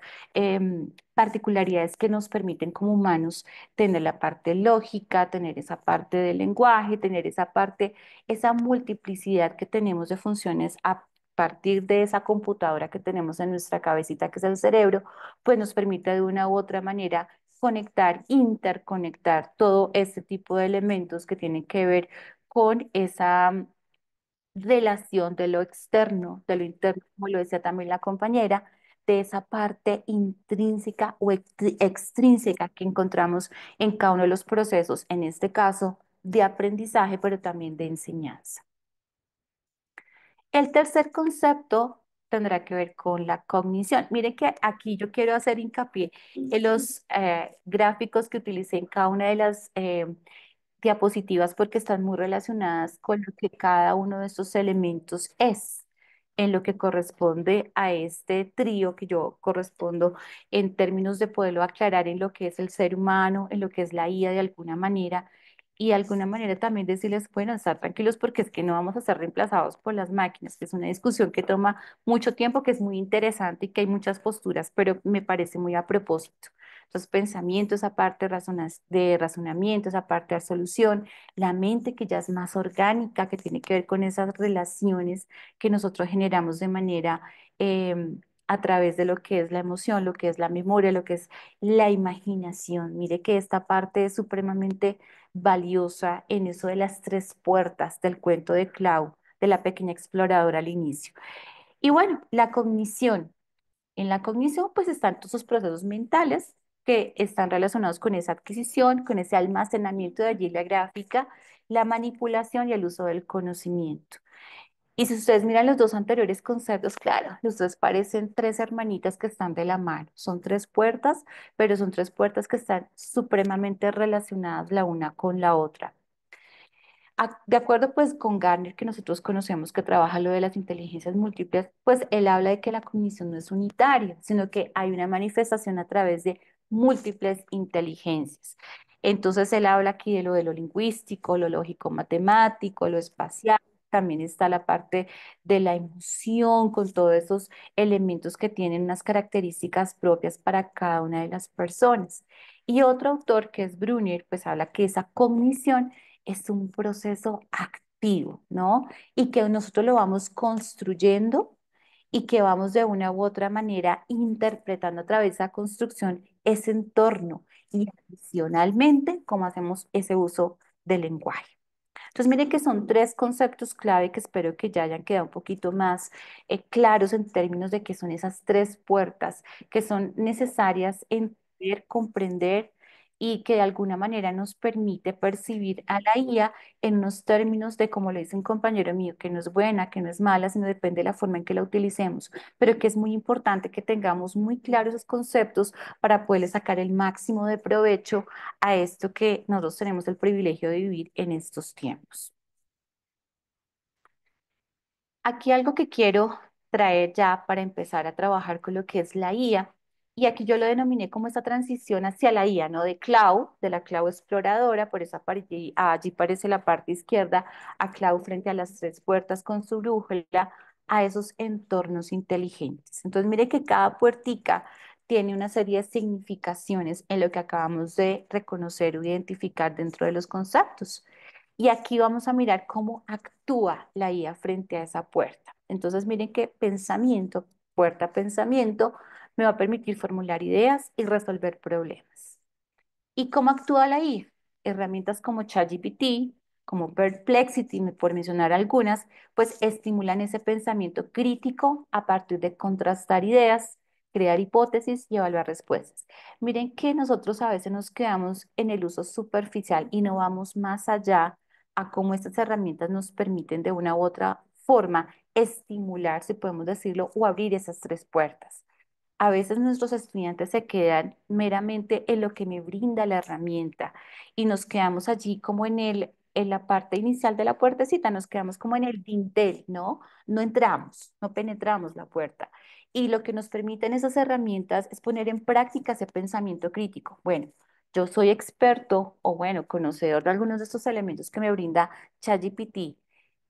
particularidades que nos permiten como humanos tener la parte lógica, tener esa parte del lenguaje, tener esa parte, esa multiplicidad que tenemos de funciones a partir de esa computadora que tenemos en nuestra cabecita, que es el cerebro, pues nos permite de una u otra manera conectar, interconectar todo este tipo de elementos que tienen que ver con esa relación de lo externo, de lo interno, como lo decía también la compañera, de esa parte intrínseca o extrínseca que encontramos en cada uno de los procesos, en este caso de aprendizaje, pero también de enseñanza. El tercer concepto tendrá que ver con la cognición. Miren que aquí yo quiero hacer hincapié en los gráficos que utilicé en cada una de las diapositivas porque están muy relacionadas con lo que cada uno de estos elementos es, en lo que corresponde a este trío que yo correspondo en términos de poderlo aclarar en lo que es el ser humano, en lo que es la IA de alguna manera. Y de alguna manera también decirles, pueden estar tranquilos porque es que no vamos a ser reemplazados por las máquinas, que es una discusión que toma mucho tiempo, que es muy interesante y que hay muchas posturas, pero me parece muy a propósito. Entonces, pensamiento, esa parte de razonamiento, esa parte de solución, la mente que ya es más orgánica, que tiene que ver con esas relaciones que nosotros generamos de manera a través de lo que es la emoción, lo que es la memoria, lo que es la imaginación. Mire que esta parte es supremamente valiosa en eso de las tres puertas del cuento de Clau, de la pequeña exploradora al inicio. Y bueno, la cognición. En la cognición, pues están todos esos procesos mentales que están relacionados con esa adquisición, con ese almacenamiento de allí la gráfica, la manipulación y el uso del conocimiento. Y si ustedes miran los dos anteriores conceptos, claro, los dos parecen tres hermanitas que están de la mano. Son tres puertas, pero son tres puertas que están supremamente relacionadas la una con la otra. De acuerdo pues con Garner, que nosotros conocemos que trabaja lo de las inteligencias múltiples, pues él habla de que la cognición no es unitaria, sino que hay una manifestación a través de múltiples inteligencias. Entonces él habla aquí de lo lingüístico, lo lógico matemático, lo espacial. También está la parte de la emoción, con todos esos elementos que tienen unas características propias para cada una de las personas. Y otro autor, que es Brunner, pues habla que esa cognición es un proceso activo, ¿no? Y que nosotros lo vamos construyendo y que vamos de una u otra manera interpretando a través de esa construcción ese entorno y adicionalmente cómo hacemos ese uso del lenguaje. Entonces, mire que son tres conceptos clave que espero que ya hayan quedado un poquito más claros en términos de qué son esas tres puertas que son necesarias entender, comprender y que de alguna manera nos permite percibir a la IA en unos términos de, como le dice un compañero mío, que no es buena, que no es mala, sino depende de la forma en que la utilicemos, pero que es muy importante que tengamos muy claros esos conceptos para poder sacar el máximo de provecho a esto que nosotros tenemos el privilegio de vivir en estos tiempos. Aquí algo que quiero traer ya para empezar a trabajar con lo que es la IA, y aquí yo lo denominé como esta transición hacia la IA, ¿no? De Cloud, de la Cloud exploradora, por esa parte, allí parece la parte izquierda, a Cloud frente a las tres puertas con su brújula, a esos entornos inteligentes. Entonces, mire que cada puertica tiene una serie de significaciones en lo que acabamos de reconocer o identificar dentro de los conceptos. Y aquí vamos a mirar cómo actúa la IA frente a esa puerta. Entonces, miren que pensamiento, puerta pensamiento, me va a permitir formular ideas y resolver problemas. ¿Y cómo actúa la IA? Herramientas como ChatGPT, como Perplexity, por mencionar algunas, pues estimulan ese pensamiento crítico a partir de contrastar ideas, crear hipótesis y evaluar respuestas. Miren que nosotros a veces nos quedamos en el uso superficial y no vamos más allá a cómo estas herramientas nos permiten de una u otra forma estimular, si podemos decirlo, o abrir esas tres puertas. A veces nuestros estudiantes se quedan meramente en lo que me brinda la herramienta y nos quedamos allí como en la parte inicial de la puertecita, nos quedamos como en el dintel, ¿no? No entramos, no penetramos la puerta. Y lo que nos permiten esas herramientas es poner en práctica ese pensamiento crítico. Bueno, yo soy experto o bueno, conocedor de algunos de estos elementos que me brinda ChatGPT.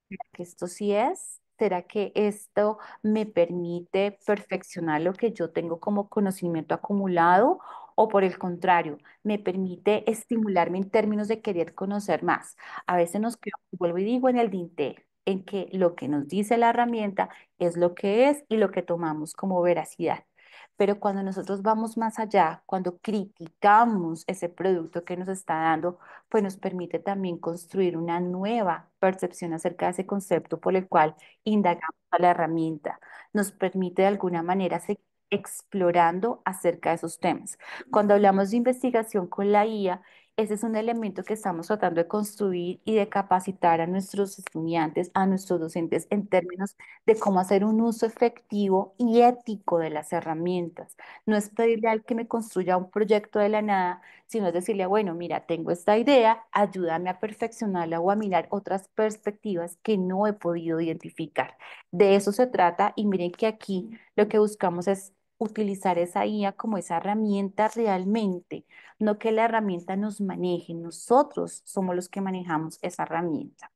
¿Será que esto sí es? ¿Será que esto me permite perfeccionar lo que yo tengo como conocimiento acumulado? ¿O por el contrario, me permite estimularme en términos de querer conocer más? A veces nos quedamos, vuelvo y digo, en el dintel, en que lo que nos dice la herramienta es lo que es y lo que tomamos como veracidad. Pero cuando nosotros vamos más allá, cuando criticamos ese producto que nos está dando, pues nos permite también construir una nueva percepción acerca de ese concepto por el cual indagamos a la herramienta. Nos permite de alguna manera seguir explorando acerca de esos temas. Cuando hablamos de investigación con la IA, ese es un elemento que estamos tratando de construir y de capacitar a nuestros estudiantes, a nuestros docentes en términos de cómo hacer un uso efectivo y ético de las herramientas. No es pedirle al que me construya un proyecto de la nada, sino es decirle, bueno, mira, tengo esta idea, ayúdame a perfeccionarla o a mirar otras perspectivas que no he podido identificar. De eso se trata y miren que aquí lo que buscamos es utilizar esa IA como esa herramienta realmente, no que la herramienta nos maneje, nosotros somos los que manejamos esa herramienta.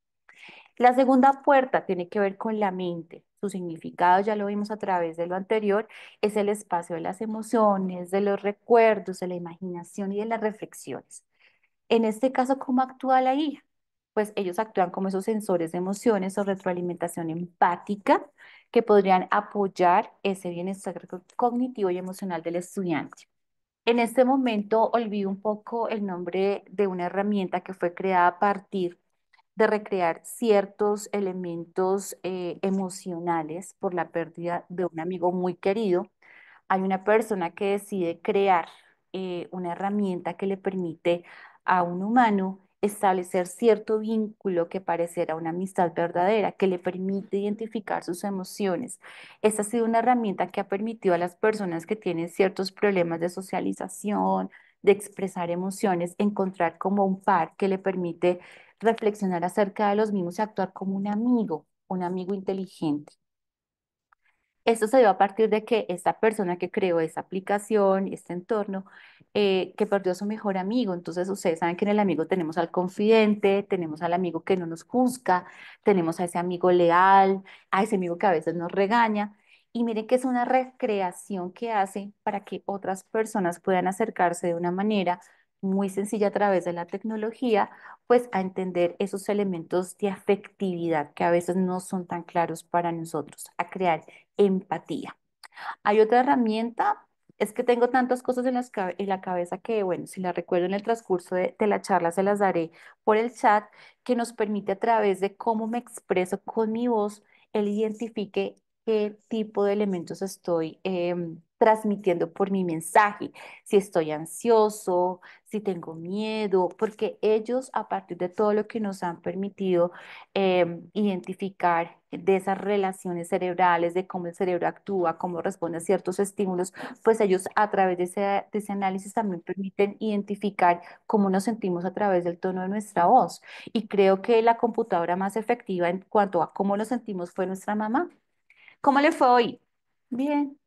La segunda puerta tiene que ver con la mente. Su significado, ya lo vimos a través de lo anterior, es el espacio de las emociones, de los recuerdos, de la imaginación y de las reflexiones. En este caso, ¿cómo actúa la IA? pues ellos actúan como esos sensores de emociones o retroalimentación empática que podrían apoyar ese bienestar cognitivo y emocional del estudiante. En este momento olvido un poco el nombre de una herramienta que fue creada a partir de recrear ciertos elementos emocionales por la pérdida de un amigo muy querido. Hay una persona que decide crear una herramienta que le permite a un humano establecer cierto vínculo que pareciera una amistad verdadera, que le permite identificar sus emociones. Esta ha sido una herramienta que ha permitido a las personas que tienen ciertos problemas de socialización, de expresar emociones, encontrar como un par que le permite reflexionar acerca de los mismos y actuar como un amigo inteligente. Esto se dio a partir de que esta persona que creó esta aplicación y este entorno, que perdió a su mejor amigo. Entonces, ustedes saben que en el amigo tenemos al confidente, tenemos al amigo que no nos juzga, tenemos a ese amigo leal, a ese amigo que a veces nos regaña. Y miren que es una recreación que hace para que otras personas puedan acercarse de una manera muy sencilla a través de la tecnología, pues a entender esos elementos de afectividad que a veces no son tan claros para nosotros, a crear empatía. Hay otra herramienta, es que tengo tantas cosas en la cabeza que, bueno, si las recuerdo en el transcurso de la charla, se las daré por el chat, que nos permite a través de cómo me expreso con mi voz, él identifique qué tipo de elementos estoy transmitiendo por mi mensaje, si estoy ansioso, si tengo miedo, porque ellos, a partir de todo lo que nos han permitido identificar de esas relaciones cerebrales, de cómo el cerebro actúa, cómo responde a ciertos estímulos, pues ellos a través de ese análisis también permiten identificar cómo nos sentimos a través del tono de nuestra voz. Y creo que la computadora más efectiva en cuanto a cómo nos sentimos fue nuestra mamá. ¿Cómo le fue hoy? Bien.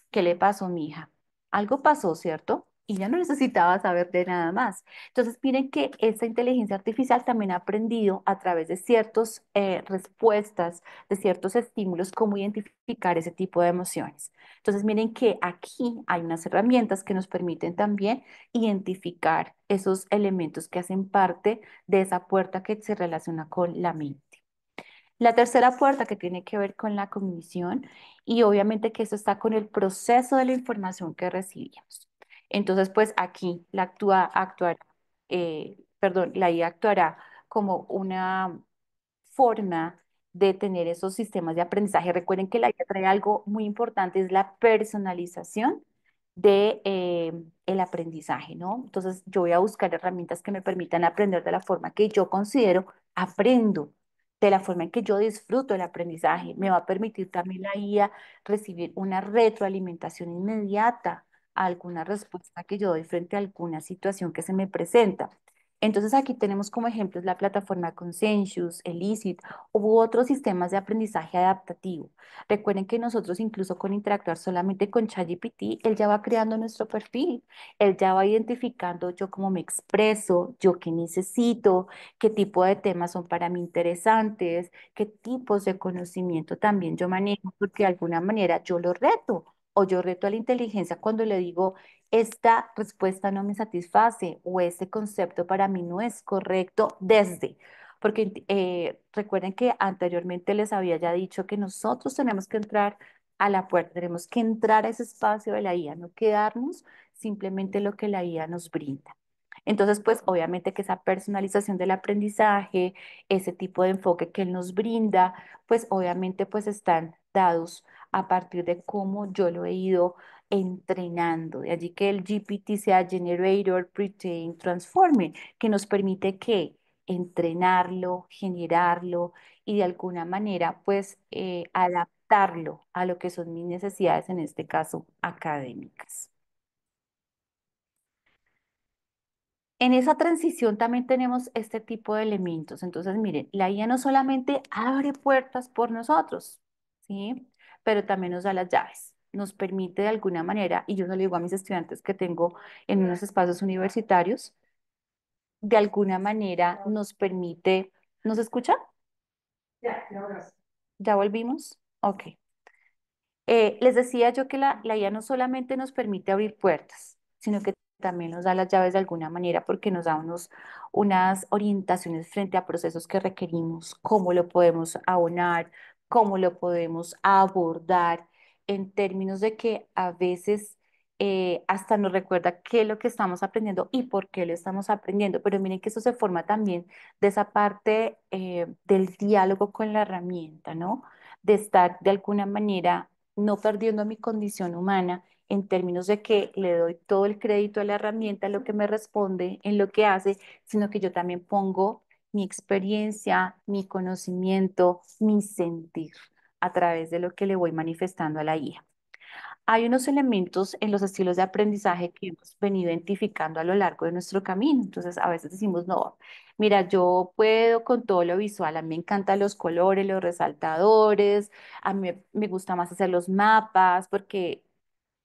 ¿Qué le pasó, mija? Algo pasó, ¿cierto? Y ya no necesitaba saber de nada más. Entonces, miren que esta inteligencia artificial también ha aprendido a través de ciertas respuestas, de ciertos estímulos, cómo identificar ese tipo de emociones. Entonces, miren que aquí hay unas herramientas que nos permiten también identificar esos elementos que hacen parte de esa puerta que se relaciona con la mente. La tercera puerta que tiene que ver con la cognición y obviamente que esto está con el proceso de la información que recibimos. Entonces, pues aquí la IA actuará como una forma de tener esos sistemas de aprendizaje. Recuerden que la IA trae algo muy importante, es la personalización de el aprendizaje, ¿no? Entonces, yo voy a buscar herramientas que me permitan aprender de la forma que yo considero aprendo, de la forma en que yo disfruto el aprendizaje. Me va a permitir también la IA recibir una retroalimentación inmediata a alguna respuesta que yo doy frente a alguna situación que se me presenta. Entonces aquí tenemos como ejemplos la plataforma Consensus, Elicit u otros sistemas de aprendizaje adaptativo. Recuerden que nosotros incluso con interactuar solamente con ChatGPT, él ya va creando nuestro perfil, él ya va identificando yo cómo me expreso, yo qué necesito, qué tipo de temas son para mí interesantes, qué tipos de conocimiento también yo manejo, porque de alguna manera yo lo reto o yo reto a la inteligencia cuando le digo, esta respuesta no me satisface o este concepto para mí no es correcto desde. Porque recuerden que anteriormente les había ya dicho que nosotros tenemos que entrar a la puerta, tenemos que entrar a ese espacio de la IA, no quedarnos simplemente lo que la IA nos brinda. Entonces, pues obviamente que esa personalización del aprendizaje, ese tipo de enfoque que él nos brinda, pues obviamente pues están dados a partir de cómo yo lo he ido entrenando. De allí que el GPT sea Generator, Pretrain, Transformer, que nos permite que entrenarlo, generarlo y de alguna manera pues adaptarlo a lo que son mis necesidades, en este caso académicas. En esa transición también tenemos este tipo de elementos. Entonces, miren, la IA no solamente abre puertas por nosotros, ¿sí? Pero también nos da las llaves. Nos permite de alguna manera, y yo se lo digo a mis estudiantes que tengo en unos espacios universitarios, de alguna manera nos permite, ¿nos escucha? ¿Ya volvimos? Ok. Les decía yo que la IA no solamente nos permite abrir puertas, sino que también nos da las llaves de alguna manera porque nos da unas orientaciones frente a procesos que requerimos, cómo lo podemos abonar, cómo lo podemos abordar, en términos de que a veces hasta nos recuerda qué es lo que estamos aprendiendo y por qué lo estamos aprendiendo. Pero miren que eso se forma también de esa parte del diálogo con la herramienta, ¿no? De estar de alguna manera no perdiendo mi condición humana en términos de que le doy todo el crédito a la herramienta, en lo que me responde, en lo que hace, sino que yo también pongo mi experiencia, mi conocimiento, mi sentir a través de lo que le voy manifestando a la IA. Hay unos elementos en los estilos de aprendizaje que hemos venido identificando a lo largo de nuestro camino. Entonces, a veces decimos, no, mira, yo puedo con todo lo visual, a mí me encantan los colores, los resaltadores, a mí me gusta más hacer los mapas porque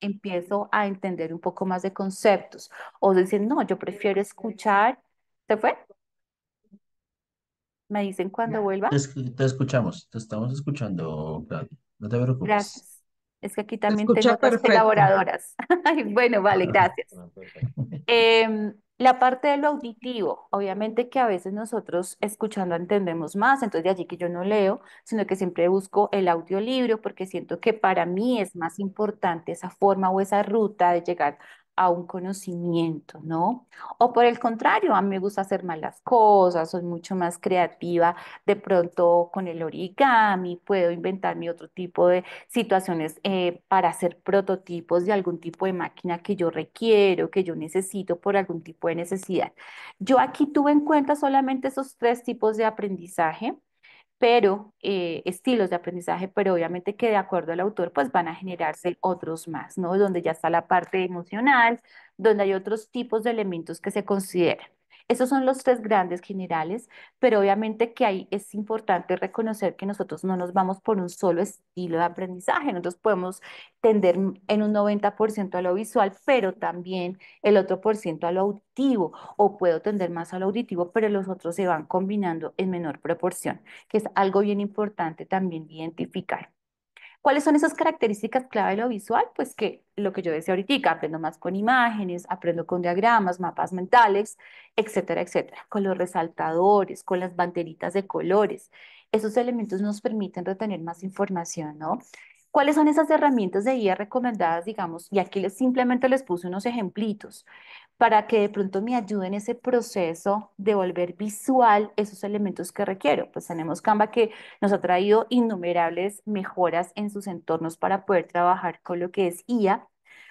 empiezo a entender un poco más de conceptos. O dicen, no, yo prefiero escuchar. ¿Se fue? ¿Me dicen cuando vuelva? Te escuchamos, te estamos escuchando, Claudia. No te preocupes. Gracias. Es que aquí Se también tengo escucha otras perfecto. colaboradoras. Ay, bueno, vale, gracias. La parte de lo auditivo, obviamente que a veces nosotros escuchando entendemos más, entonces de allí que yo no leo, sino que siempre busco el audiolibro porque siento que para mí es más importante esa forma o esa ruta de llegar a un conocimiento, ¿no? O por el contrario, a mí me gusta hacer más las cosas, soy mucho más creativa, de pronto con el origami, puedo inventarme otro tipo de situaciones para hacer prototipos de algún tipo de máquina que yo requiero, que yo necesito por algún tipo de necesidad. Yo aquí tuve en cuenta solamente esos tres tipos de aprendizaje, pero estilos de aprendizaje, pero obviamente que de acuerdo al autor, pues van a generarse otros más, ¿no? Donde ya está la parte emocional, donde hay otros tipos de elementos que se consideran. Esos son los tres grandes generales, pero obviamente que ahí es importante reconocer que nosotros no nos vamos por un solo estilo de aprendizaje. Nosotros podemos tender en un 90% a lo visual, pero también el otro por ciento a lo auditivo, o puedo tender más a lo auditivo, pero los otros se van combinando en menor proporción, que es algo bien importante también de identificar. ¿Cuáles son esas características clave de lo visual? Pues que lo que yo decía ahorita, aprendo más con imágenes, aprendo con diagramas, mapas mentales, etcétera, etcétera, con los resaltadores, con las banderitas de colores. Esos elementos nos permiten retener más información, ¿no? ¿Cuáles son esas herramientas de guía recomendadas, digamos? Y aquí simplemente les puse unos ejemplitos para que de pronto me ayude en ese proceso de volver visual esos elementos que requiero. Pues tenemos Canva que nos ha traído innumerables mejoras en sus entornos para poder trabajar con lo que es IA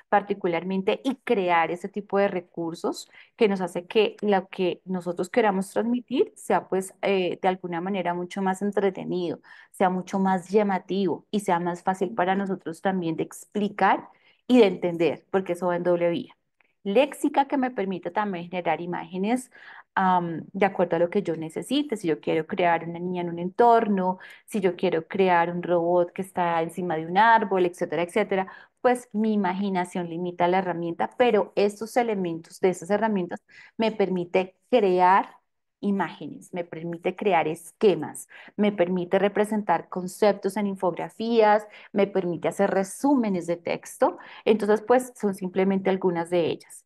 particularmente y crear ese tipo de recursos que nos hace que lo que nosotros queramos transmitir sea pues de alguna manera mucho más entretenido, sea mucho más llamativo y sea más fácil para nosotros también de explicar y de entender, porque eso va en doble vía léxica que me permite también generar imágenes de acuerdo a lo que yo necesite. Si yo quiero crear una niña en un entorno, si yo quiero crear un robot que está encima de un árbol, etcétera, etcétera, pues mi imaginación limita la herramienta, pero estos elementos de esas herramientas me permite crear imágenes, me permite crear esquemas, me permite representar conceptos en infografías, me permite hacer resúmenes de texto. Entonces, pues son simplemente algunas de ellas.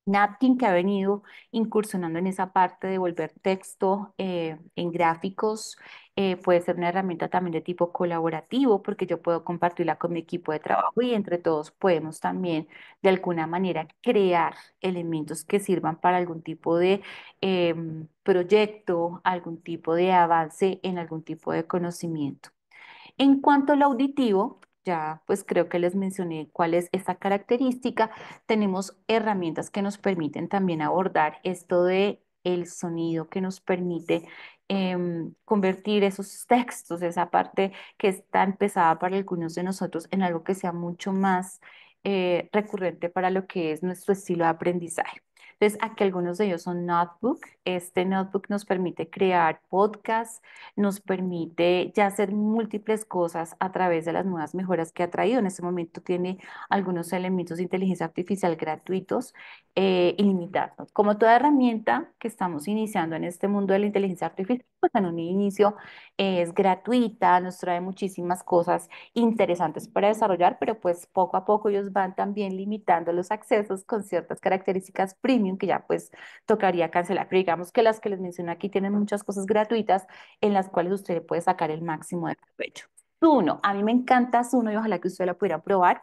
Napkin que ha venido incursionando en esa parte de volver texto en gráficos, puede ser una herramienta también de tipo colaborativo porque yo puedo compartirla con mi equipo de trabajo y entre todos podemos también de alguna manera crear elementos que sirvan para algún tipo de proyecto, algún tipo de avance en algún tipo de conocimiento. En cuanto al auditivo, ya pues creo que les mencioné cuál es esta característica. Tenemos herramientas que nos permiten también abordar esto de el sonido que nos permite convertir esos textos, esa parte que está empezada para algunos de nosotros en algo que sea mucho más recurrente para lo que es nuestro estilo de aprendizaje. Entonces, aquí algunos de ellos son Notebook. Este Notebook nos permite crear podcasts, nos permite ya hacer múltiples cosas a través de las nuevas mejoras que ha traído. En este momento tiene algunos elementos de inteligencia artificial gratuitos ilimitados. Como toda herramienta que estamos iniciando en este mundo de la inteligencia artificial, pues en un inicio es gratuita, nos trae muchísimas cosas interesantes para desarrollar, pero pues poco a poco ellos van también limitando los accesos con ciertas características premium que ya pues tocaría cancelar. Pero digamos que las que les menciono aquí tienen muchas cosas gratuitas en las cuales usted puede sacar el máximo de provecho. Zuno, a mí me encanta Zuno y ojalá que usted lo pudiera probar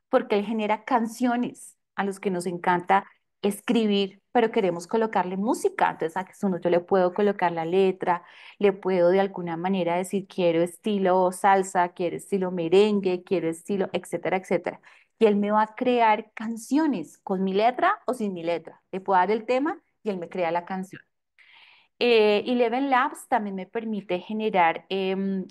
porque él genera canciones a los que nos encanta escribir, pero queremos colocarle música. Entonces a Zuno yo le puedo colocar la letra, le puedo de alguna manera decir quiero estilo salsa, quiero estilo merengue, quiero estilo, etcétera, etcétera. Y él me va a crear canciones con mi letra o sin mi letra. Le puedo dar el tema y él me crea la canción. Eleven Labs también me permite generar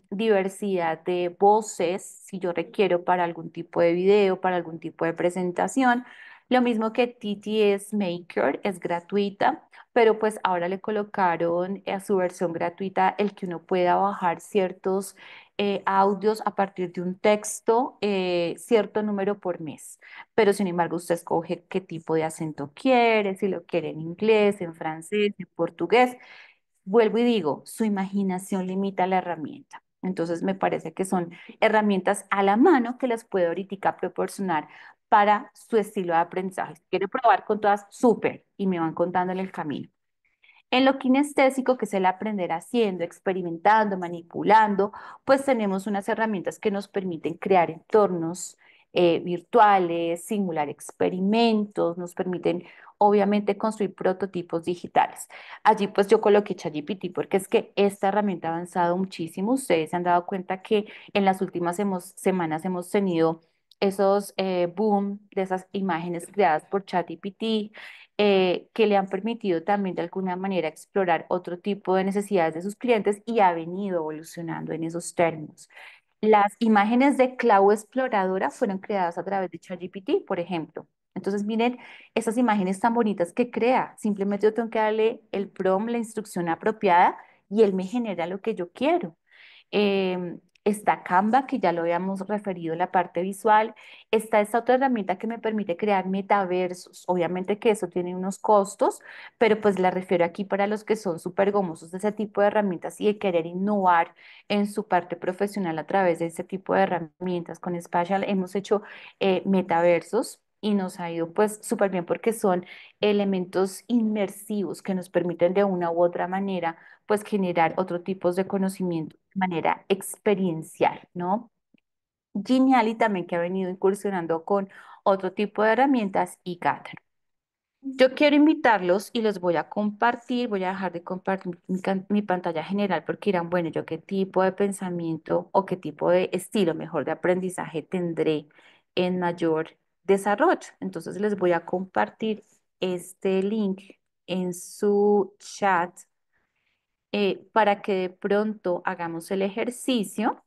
diversidad de voces si yo requiero para algún tipo de video, para algún tipo de presentación. Lo mismo que TTS Maker es gratuita, pero pues ahora le colocaron a su versión gratuita el que uno pueda bajar ciertos audios a partir de un texto, cierto número por mes. Pero sin embargo, usted escoge qué tipo de acento quiere, si lo quiere en inglés, en francés, en portugués. Vuelvo y digo, su imaginación limita la herramienta. Entonces me parece que son herramientas a la mano que les puedo ahorita proporcionar para su estilo de aprendizaje. Si quiere probar con todas, súper, y me van contando en el camino. En lo kinestésico, que es el aprender haciendo, experimentando, manipulando, pues tenemos unas herramientas que nos permiten crear entornos virtuales, simular experimentos, nos permiten obviamente construir prototipos digitales. Allí pues yo coloqué ChatGPT porque es que esta herramienta ha avanzado muchísimo. Ustedes se han dado cuenta que en las últimas semanas hemos tenido esos boom de esas imágenes creadas por ChatGPT que le han permitido también de alguna manera explorar otro tipo de necesidades de sus clientes y ha venido evolucionando en esos términos. Las imágenes de Clau Exploradora fueron creadas a través de ChatGPT, por ejemplo. Entonces, miren esas imágenes tan bonitas que crea. Simplemente yo tengo que darle el prompt, la instrucción apropiada y él me genera lo que yo quiero. Está Canva, que ya lo habíamos referido en la parte visual. Está esta otra herramienta que me permite crear metaversos. Obviamente que eso tiene unos costos, pero pues la refiero aquí para los que son súper gomosos de ese tipo de herramientas y de querer innovar en su parte profesional a través de ese tipo de herramientas. Con Spatial hemos hecho metaversos y nos ha ido pues súper bien porque son elementos inmersivos que nos permiten de una u otra manera pues generar otro tipos de conocimiento de manera experiencial, ¿no? Geniali también que ha venido incursionando con otro tipo de herramientas y Gather. Yo quiero invitarlos y los voy a compartir, voy a dejar de compartir mi pantalla general porque dirán, bueno, yo qué tipo de pensamiento o qué tipo de estilo mejor de aprendizaje tendré en mayor desarrollo. Entonces les voy a compartir este link en su chat para que de pronto hagamos el ejercicio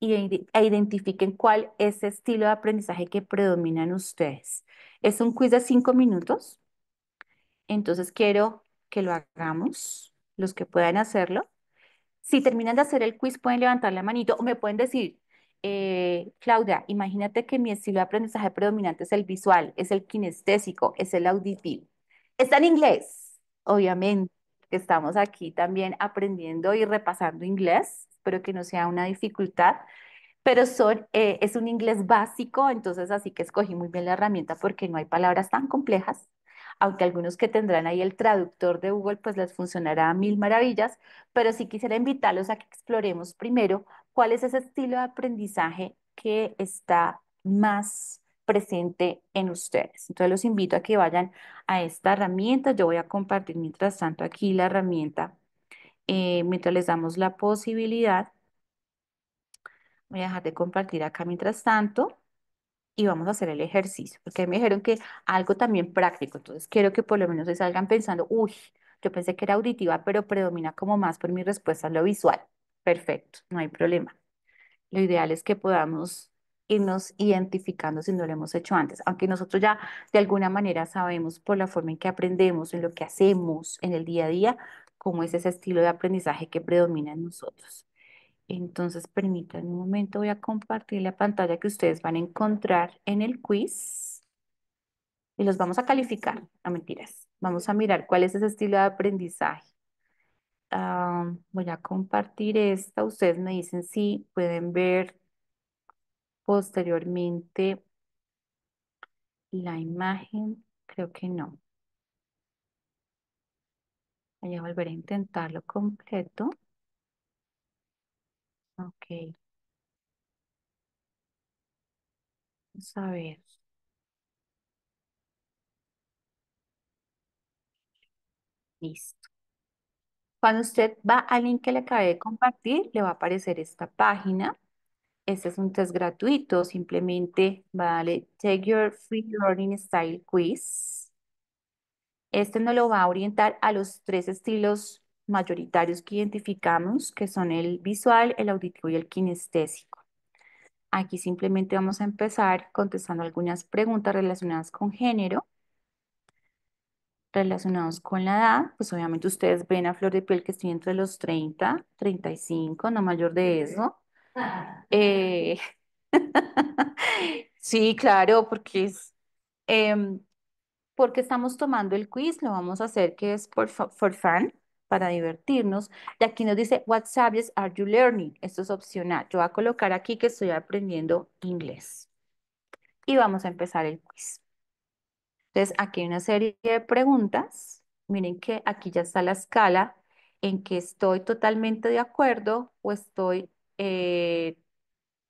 e identifiquen cuál es el estilo de aprendizaje que predomina en ustedes. Es un quiz de 5 minutos, entonces quiero que lo hagamos, los que puedan hacerlo. Si terminan de hacer el quiz, pueden levantar la manito o me pueden decir, Claudia, imagínate que mi estilo de aprendizaje predominante es el visual, es el kinestésico, es el auditivo. Está en inglés, obviamente, que estamos aquí también aprendiendo y repasando inglés. Espero que no sea una dificultad pero es un inglés básico, entonces así que escogí muy bien la herramienta porque no hay palabras tan complejas, aunque algunos que tendrán ahí el traductor de Google pues les funcionará a mil maravillas, pero sí quisiera invitarlos a que exploremos primero cuál es ese estilo de aprendizaje que está más presente en ustedes. Entonces los invito a que vayan a esta herramienta. Yo voy a compartir mientras tanto aquí la herramienta, mientras les damos la posibilidad. Voy a dejar de compartir acá mientras tanto y vamos a hacer el ejercicio, porque me dijeron que algo también práctico, entonces quiero que por lo menos se salgan pensando, uy, yo pensé que era auditiva, pero predomina como más por mi respuesta a lo visual. Perfecto, no hay problema. Lo ideal es que podamos irnos identificando si no lo hemos hecho antes, aunque nosotros ya de alguna manera sabemos por la forma en que aprendemos, en lo que hacemos en el día a día, cómo es ese estilo de aprendizaje que predomina en nosotros. Entonces, permítanme un momento, voy a compartir la pantalla que ustedes van a encontrar en el quiz y los vamos a calificar. No mentiras. Vamos a mirar cuál es ese estilo de aprendizaje. Voy a compartir esta. Ustedes me dicen si pueden ver posteriormente la imagen. Creo que no. Voy a volver a intentarlo completo. Ok, vamos a ver. Listo. Cuando usted va al link que le acabé de compartir, le va a aparecer esta página. Este es un test gratuito. Simplemente vale Take Your Free Learning Style Quiz. Este nos lo va a orientar a los tres estilos mayoritarios que identificamos, que son el visual, el auditivo y el kinestésico. Aquí simplemente vamos a empezar contestando algunas preguntas relacionadas con género, relacionados con la edad. Pues obviamente ustedes ven a flor de piel que estoy entre los 30, 35, no mayor de eso. Eh, sí, claro, em, porque estamos tomando el quiz, lo vamos a hacer que es for fun, para divertirnos. Y aquí nos dice, what subjects are you learning? Esto es opcional. Yo voy a colocar aquí que estoy aprendiendo inglés. Y vamos a empezar el quiz. Entonces, aquí hay una serie de preguntas. Miren que aquí ya está la escala en que estoy totalmente de acuerdo o estoy,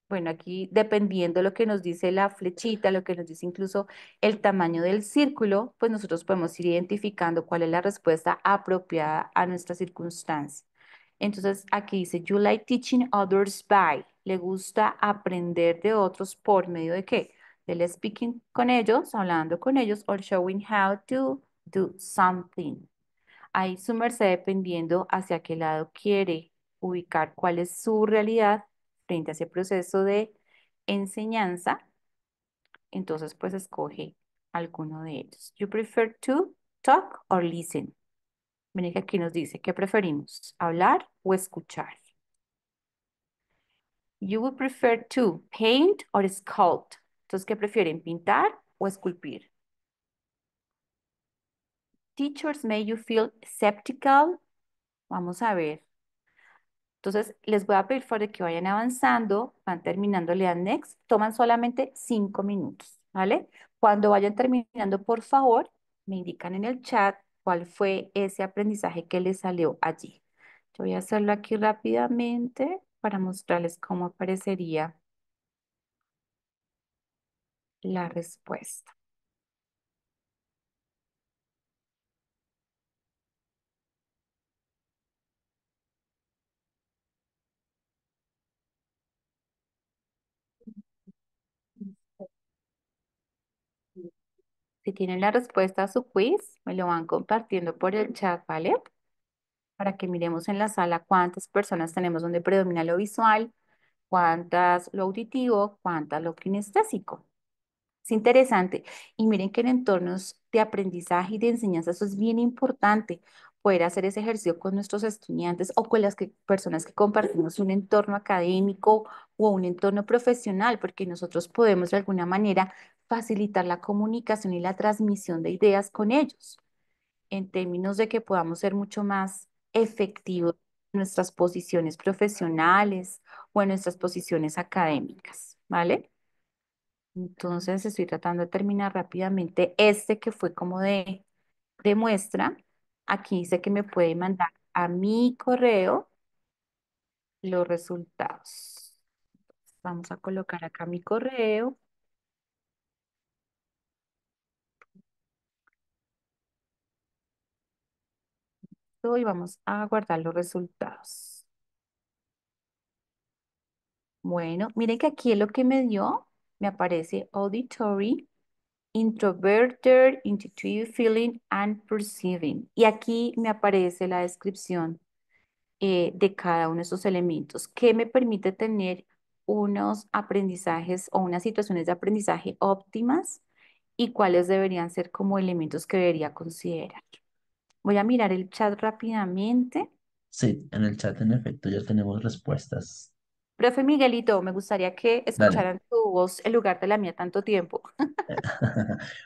bueno, aquí dependiendo de lo que nos dice la flechita, lo que nos dice incluso el tamaño del círculo, pues nosotros podemos ir identificando cuál es la respuesta apropiada a nuestra circunstancia. Entonces, aquí dice, you like teaching others by. ¿Le gusta aprender de otros por medio de qué? Del speaking con ellos, hablando con ellos, or showing how to do something. Ahí su merced, dependiendo hacia qué lado quiere ubicar cuál es su realidad frente a ese proceso de enseñanza, entonces pues escoge alguno de ellos. You prefer to talk or listen. Miren que aquí nos dice, ¿qué preferimos? ¿Hablar o escuchar? You would prefer to paint or sculpt. Entonces, ¿qué prefieren? ¿Pintar o esculpir? Teachers make you feel skeptical. Vamos a ver. Entonces, les voy a pedir por favor que vayan avanzando, van terminando, le dan next, toman solamente 5 minutos, ¿vale? Cuando vayan terminando, por favor, me indican en el chat cuál fue ese aprendizaje que les salió allí. Yo voy a hacerlo aquí rápidamente para mostrarles cómo aparecería la respuesta. Si tienen la respuesta a su quiz, me lo van compartiendo por el chat, ¿vale? Para que miremos en la sala cuántas personas tenemos donde predomina lo visual, cuántas lo auditivo, cuántas lo kinestésico. Es interesante. Y miren que en entornos de aprendizaje y de enseñanza eso es bien importante, poder hacer ese ejercicio con nuestros estudiantes o con las personas que compartimos un entorno académico o un entorno profesional, porque nosotros podemos de alguna manera facilitar la comunicación y la transmisión de ideas con ellos, en términos de que podamos ser mucho más efectivos en nuestras posiciones profesionales o en nuestras posiciones académicas, ¿vale? Entonces estoy tratando de terminar rápidamente este que fue como de muestra. Aquí dice que me puede mandar a mi correo los resultados. Vamos a colocar acá mi correo y vamos a guardar los resultados. Bueno, miren que aquí es lo que me dio. Me aparece auditory, introverted, intuitive feeling and perceiving. Y aquí me aparece la descripción de cada uno de esos elementos, que me permite tener unos aprendizajes o unas situaciones de aprendizaje óptimas y cuáles deberían ser como elementos que debería considerar. Voy a mirar el chat rápidamente. Sí, en el chat en efecto ya tenemos respuestas. Profe Miguelito, me gustaría que Dale. escucharan tu voz en lugar de la mía tanto tiempo.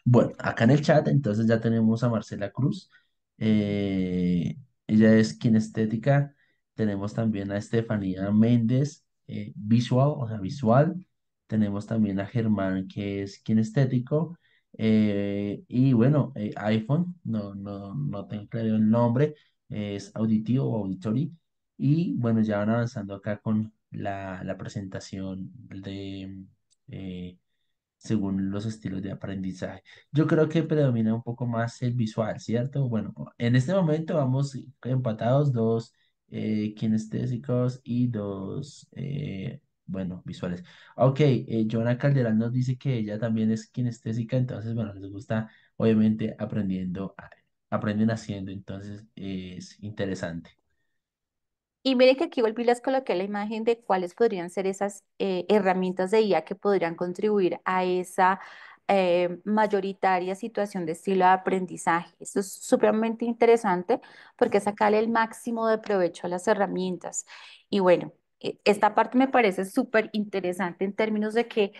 Bueno, acá en el chat entonces ya tenemos a Marcela Cruz. Eh, ella es kinestética. Tenemos también a Estefanía Méndez, visual, o sea, visual. Tenemos también a Germán, que es kinestético. Y bueno, iPhone, no tengo claro el nombre, es auditivo o auditory. Y bueno, ya van avanzando acá con la presentación de eh, según los estilos de aprendizaje. Yo creo que predomina un poco más el visual, ¿cierto? Bueno, en este momento vamos empatados, dos kinestésicos y dos, bueno, visuales. Ok, Joana Calderón nos dice que ella también es kinestésica, entonces, bueno, les gusta, obviamente, aprenden haciendo, entonces es interesante. Y mire que aquí volví les coloqué la imagen de cuáles podrían ser esas herramientas de IA que podrían contribuir a esa mayoritaria situación de estilo de aprendizaje. Esto es supremamente interesante porque es sacarle el máximo de provecho a las herramientas. Y bueno, esta parte me parece súper interesante en términos de que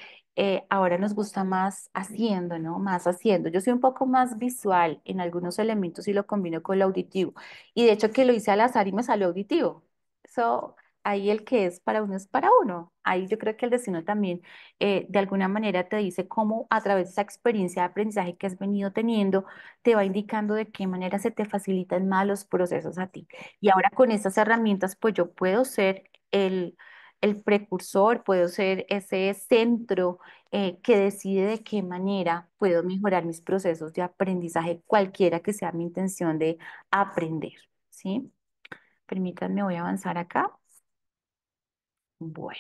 ahora nos gusta más haciendo, ¿no? Más haciendo. Yo soy un poco más visual en algunos elementos y lo combino con lo auditivo. Y de hecho que lo hice al azar y me salió auditivo. So, ahí el que es para uno es para uno. Ahí yo creo que el destino también de alguna manera te dice cómo a través de esa experiencia de aprendizaje que has venido teniendo, te va indicando de qué manera se te facilitan más los procesos a ti. Y ahora con estas herramientas, pues yo puedo ser el precursor, puedo ser ese centro que decide de qué manera puedo mejorar mis procesos de aprendizaje, cualquiera que sea mi intención de aprender, ¿sí? Permítanme, voy a avanzar acá. Bueno,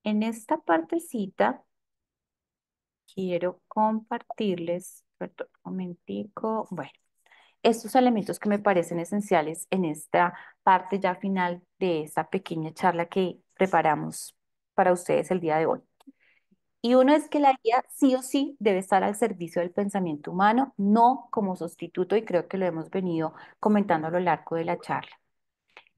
en esta partecita quiero compartirles, perdón, un momentico, bueno, estos elementos que me parecen esenciales en esta parte ya final de esta pequeña charla que preparamos para ustedes el día de hoy. Y uno es que la guía sí o sí debe estar al servicio del pensamiento humano, no como sustituto, y creo que lo hemos venido comentando a lo largo de la charla.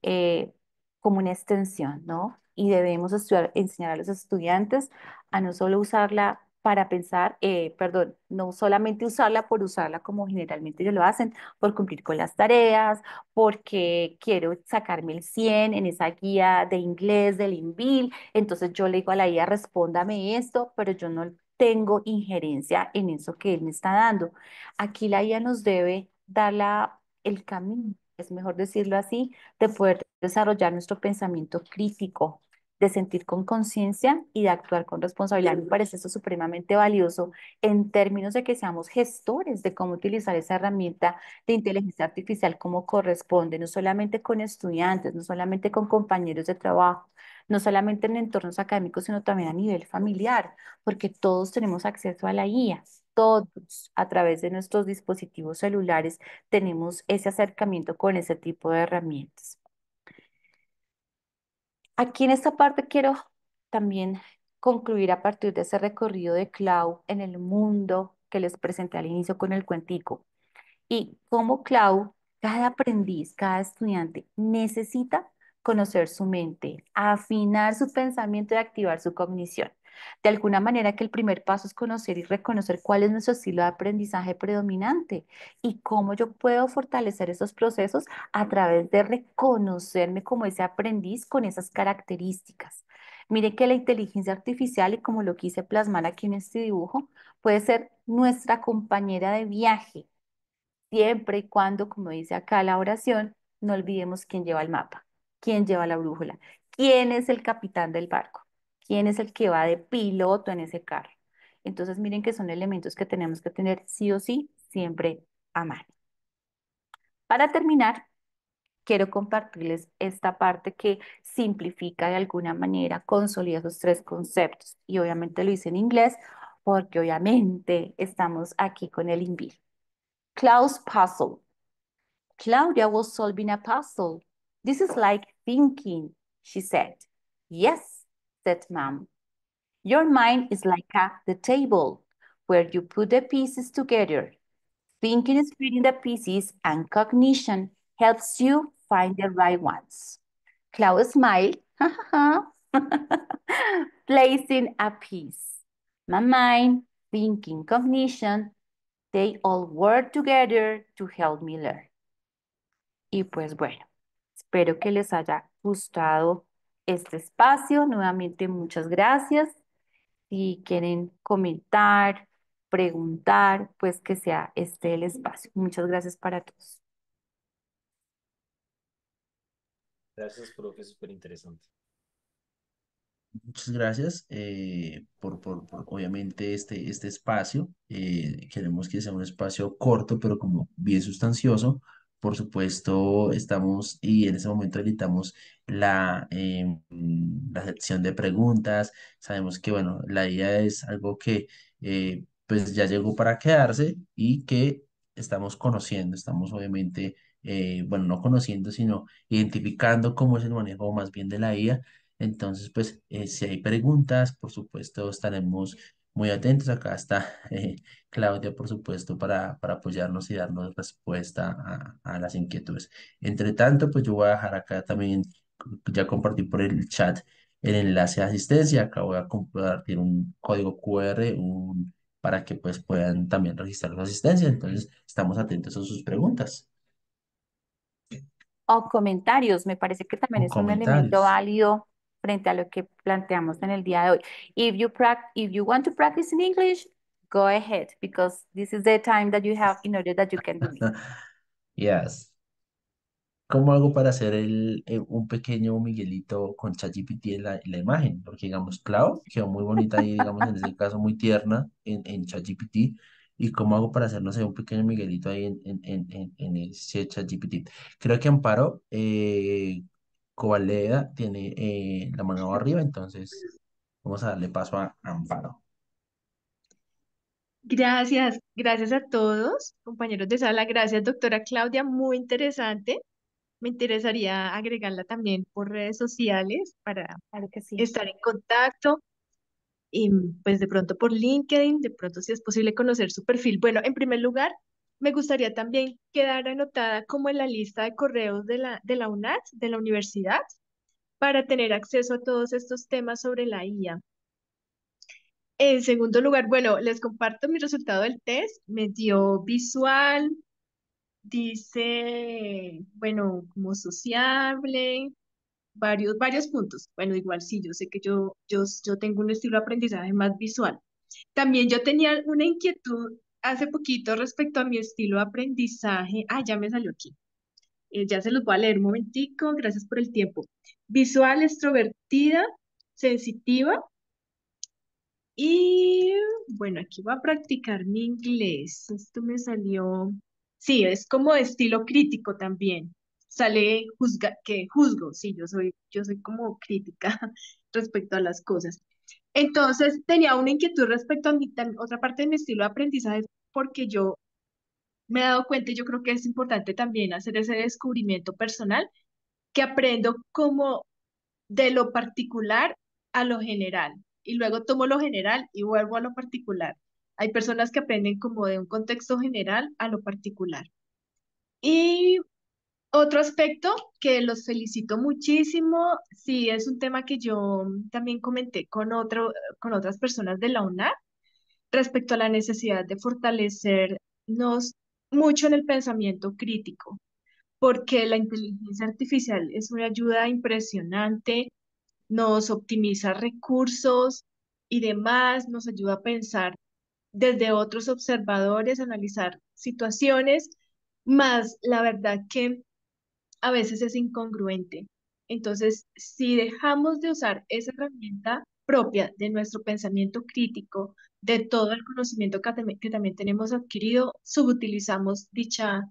eh, como una extensión, ¿no? Y debemos enseñar a los estudiantes a no solo usarla para pensar, perdón, no solamente usarla por usarla como generalmente ellos lo hacen, por cumplir con las tareas, porque quiero sacarme el 100 en esa guía de inglés del INVIL, entonces yo le digo a la IA, respóndame esto, pero yo no tengo injerencia en eso que él me está dando. Aquí la IA nos debe dar el camino, es mejor decirlo así, de poder desarrollar nuestro pensamiento crítico, de sentir con conciencia y de actuar con responsabilidad. Me parece eso supremamente valioso en términos de que seamos gestores de cómo utilizar esa herramienta de inteligencia artificial como corresponde, no solamente con estudiantes, no solamente con compañeros de trabajo, no solamente en entornos académicos, sino también a nivel familiar, porque todos tenemos acceso a la IA. Todos, a través de nuestros dispositivos celulares, tenemos ese acercamiento con ese tipo de herramientas. Aquí en esta parte quiero también concluir a partir de ese recorrido de Clau en el mundo que les presenté al inicio con el cuentico. Y como Clau, cada aprendiz, cada estudiante necesita conocer su mente, afinar su pensamiento y activar su cognición. De alguna manera que el primer paso es conocer y reconocer cuál es nuestro estilo de aprendizaje predominante y cómo yo puedo fortalecer esos procesos a través de reconocerme como ese aprendiz con esas características. Mire que la inteligencia artificial, y como lo quise plasmar aquí en este dibujo, puede ser nuestra compañera de viaje siempre y cuando, como dice acá la oración, no olvidemos quién lleva el mapa, quién lleva la brújula, quién es el capitán del barco, quién es el que va de piloto en ese carro. Entonces, miren que son elementos que tenemos que tener sí o sí siempre a mano. Para terminar, quiero compartirles esta parte que simplifica de alguna manera, consolida esos tres conceptos. Y obviamente lo hice en inglés porque obviamente estamos aquí con el INVIL. Klaus Puzzle. Claudia was solving a puzzle. This is like thinking, she said. Yes, said Mom. Your mind is like the table where you put the pieces together. Thinking is fitting the pieces, and cognition helps you find the right ones. Claudia smiled, placing a piece. My mind, thinking, cognition, they all work together to help me learn. Y pues bueno, espero que les haya gustado este espacio. Nuevamente, muchas gracias. Si quieren comentar, preguntar, pues que sea este el espacio. Muchas gracias para todos. Gracias, profe, súper interesante. Muchas gracias por, obviamente este espacio. Queremos que sea un espacio corto, pero como bien sustancioso. Por supuesto, estamos y en ese momento editamos la sección de preguntas. Sabemos que, bueno, la IA es algo que pues ya llegó para quedarse y que estamos conociendo. Estamos obviamente, bueno, no conociendo, sino identificando cómo es el manejo más bien de la IA. Entonces, pues, si hay preguntas, por supuesto, estaremos muy atentos. Acá está Claudia, por supuesto, para apoyarnos y darnos respuesta a las inquietudes. Entre tanto, pues yo voy a dejar acá también, ya compartí por el chat el enlace de asistencia. Acá voy a compartir un código QR para que pues puedan también registrar su asistencia. Entonces, estamos atentos a sus preguntas O comentarios, me parece que también o es un elemento comentarios. válido frente a lo que planteamos en el día de hoy. If you want to practice in English, go ahead, because this is the time that you have in order that you can do it. Yes. ¿Cómo hago para hacer un pequeño Miguelito con ChatGPT en la imagen? Porque, digamos, Clau quedó muy bonita ahí, digamos, en ese caso muy tierna en ChatGPT. ¿Y cómo hago para hacer, no sé, un pequeño Miguelito ahí en ese ChatGPT? Creo que Amparo Covaleda tiene la mano arriba, entonces vamos a darle paso a Amparo. Gracias, gracias a todos, compañeros de sala. Gracias, doctora Claudia, muy interesante. Me interesaría agregarla también por redes sociales para Claro que sí. estar en contacto y pues de pronto por LinkedIn, de pronto si es posible conocer su perfil. Bueno, en primer lugar, me gustaría también quedar anotada como en la lista de correos de la UNAT, de la universidad, para tener acceso a todos estos temas sobre la IA. En segundo lugar, bueno, les comparto mi resultado del test. Me dio visual, dice, bueno, como sociable, varios puntos. Bueno, igual sí, yo sé que yo tengo un estilo de aprendizaje más visual. También yo tenía una inquietud hace poquito respecto a mi estilo de aprendizaje. Ah, ya me salió aquí. Ya se los voy a leer un momentico. Gracias por el tiempo. Visual, extrovertida, sensitiva. Y bueno, aquí voy a practicar mi inglés. Esto me salió. Sí, es como de estilo crítico también. Sale que juzgo, sí, yo soy como crítica respecto a las cosas. Entonces, tenía una inquietud respecto a otra parte de mi estilo de aprendizaje, porque yo me he dado cuenta y yo creo que es importante también hacer ese descubrimiento personal, que aprendo como de lo particular a lo general y luego tomo lo general y vuelvo a lo particular. Hay personas que aprenden como de un contexto general a lo particular. Y otro aspecto que los felicito muchísimo, sí, es un tema que yo también comenté con otras personas de la UNAD respecto a la necesidad de fortalecernos mucho en el pensamiento crítico, porque la inteligencia artificial es una ayuda impresionante, nos optimiza recursos y demás, nos ayuda a pensar desde otros observadores, analizar situaciones, más la verdad que a veces es incongruente. Entonces, si dejamos de usar esa herramienta propia de nuestro pensamiento crítico, de todo el conocimiento que también tenemos adquirido, subutilizamos dicha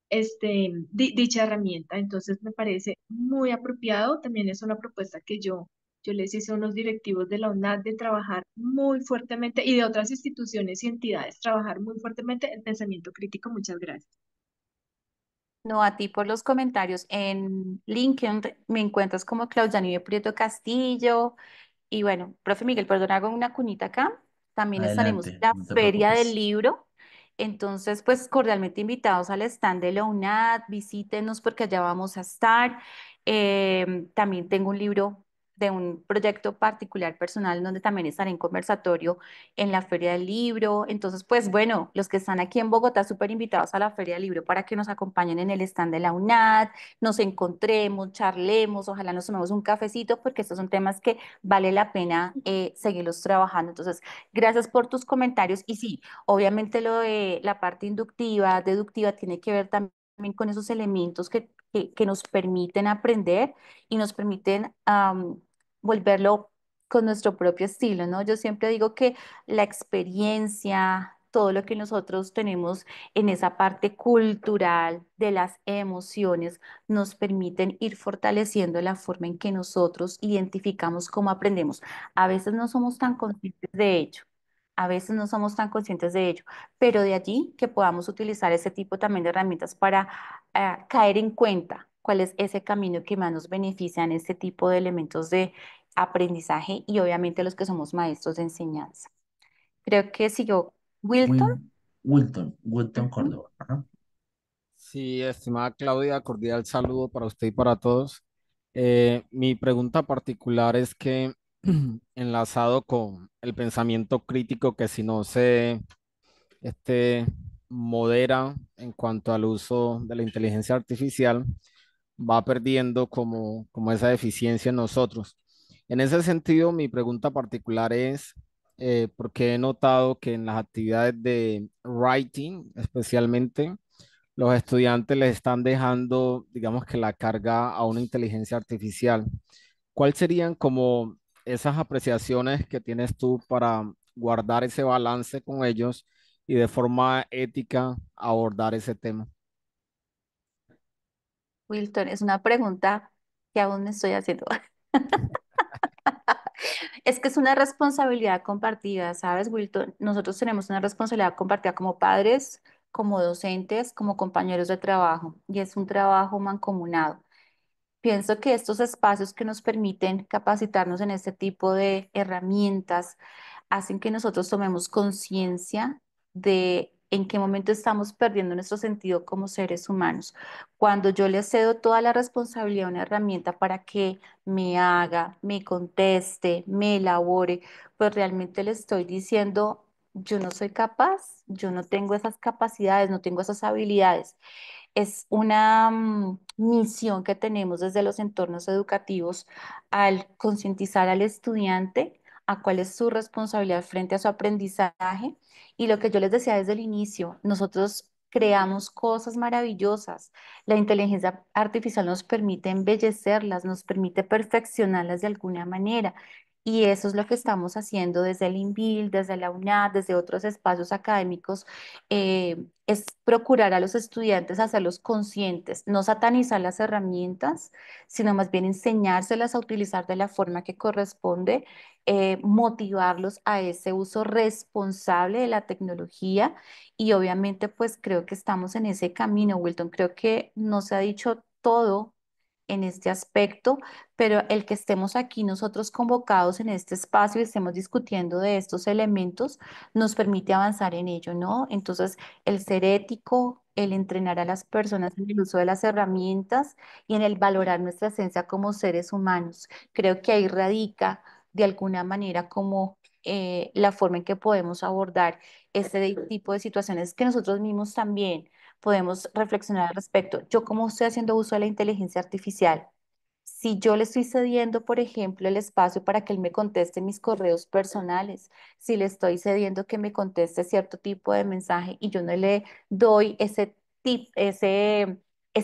herramienta. Entonces, me parece muy apropiado. También es una propuesta que yo les hice a unos directivos de la UNAD de trabajar muy fuertemente y de otras instituciones y entidades, trabajar muy fuertemente el pensamiento crítico. Muchas gracias. No, a ti por los comentarios. En LinkedIn me encuentras como Claudia Prieto Castillo. Y bueno, profe Miguel, perdón, hago una cuñita acá. También estaremos en Adelante, la no te Feria del preocupes. Libro. Entonces, pues cordialmente invitados al stand de la UNAD, visítenos porque allá vamos a estar. También tengo un libro de un proyecto particular personal donde también estaré en conversatorio en la Feria del Libro. Entonces, pues bueno, los que están aquí en Bogotá, súper invitados a la Feria del Libro para que nos acompañen en el stand de la UNAD, nos encontremos, charlemos, ojalá nos tomemos un cafecito porque estos son temas que vale la pena seguirlos trabajando. Entonces, gracias por tus comentarios y sí, obviamente lo de la parte inductiva, deductiva, tiene que ver también con esos elementos que nos permiten aprender y nos permiten volverlo con nuestro propio estilo, ¿no? Yo siempre digo que la experiencia, todo lo que nosotros tenemos en esa parte cultural de las emociones, nos permiten ir fortaleciendo la forma en que nosotros identificamos cómo aprendemos. A veces no somos tan conscientes de ello. A veces no somos tan conscientes de ello, pero de allí que podamos utilizar ese tipo también de herramientas para caer en cuenta cuál es ese camino que más nos beneficia en este tipo de elementos de aprendizaje y obviamente los que somos maestros de enseñanza. Creo que siguió Wilton. Wilton Ujú. Córdoba. Ajá. Sí, estimada Claudia, cordial saludo para usted y para todos. Mi pregunta particular es que, enlazado con el pensamiento crítico, que si no se este, modera en cuanto al uso de la inteligencia artificial, va perdiendo como esa eficiencia en nosotros. En ese sentido, mi pregunta particular es, porque he notado que en las actividades de writing, especialmente, los estudiantes les están dejando, digamos que la carga a una inteligencia artificial. ¿Cuáles serían como esas apreciaciones que tienes tú para guardar ese balance con ellos y de forma ética abordar ese tema? Wilton, es una pregunta que aún me estoy haciendo. Es que es una responsabilidad compartida, ¿sabes, Wilton? Nosotros tenemos una responsabilidad compartida como padres, como docentes, como compañeros de trabajo, y es un trabajo mancomunado. Pienso que estos espacios que nos permiten capacitarnos en este tipo de herramientas hacen que nosotros tomemos conciencia de en qué momento estamos perdiendo nuestro sentido como seres humanos. Cuando yo le cedo toda la responsabilidad a una herramienta para que me haga, me conteste, me elabore, pues realmente le estoy diciendo, yo no soy capaz, yo no tengo esas capacidades, no tengo esas habilidades. Es una misión que tenemos desde los entornos educativos al concientizar al estudiante a cuál es su responsabilidad frente a su aprendizaje. Y lo que yo les decía desde el inicio, nosotros creamos cosas maravillosas. La inteligencia artificial nos permite embellecerlas, nos permite perfeccionarlas de alguna manera. Y eso es lo que estamos haciendo desde el INVIL, desde la UNAD, desde otros espacios académicos, es procurar a los estudiantes hacerlos conscientes, no satanizar las herramientas, sino más bien enseñárselas a utilizar de la forma que corresponde, motivarlos a ese uso responsable de la tecnología y obviamente pues creo que estamos en ese camino, Wilton. Creo que no se ha dicho todo en este aspecto, pero el que estemos aquí nosotros convocados en este espacio y estemos discutiendo de estos elementos nos permite avanzar en ello, ¿no? Entonces, el ser ético, el entrenar a las personas en el uso de las herramientas y en el valorar nuestra esencia como seres humanos. Creo que ahí radica de alguna manera como la forma en que podemos abordar este tipo de situaciones que nosotros mismos también podemos reflexionar al respecto. Yo, ¿cómo estoy haciendo uso de la inteligencia artificial? Si yo le estoy cediendo, por ejemplo, el espacio para que él me conteste mis correos personales, si le estoy cediendo que me conteste cierto tipo de mensaje y yo no le doy esa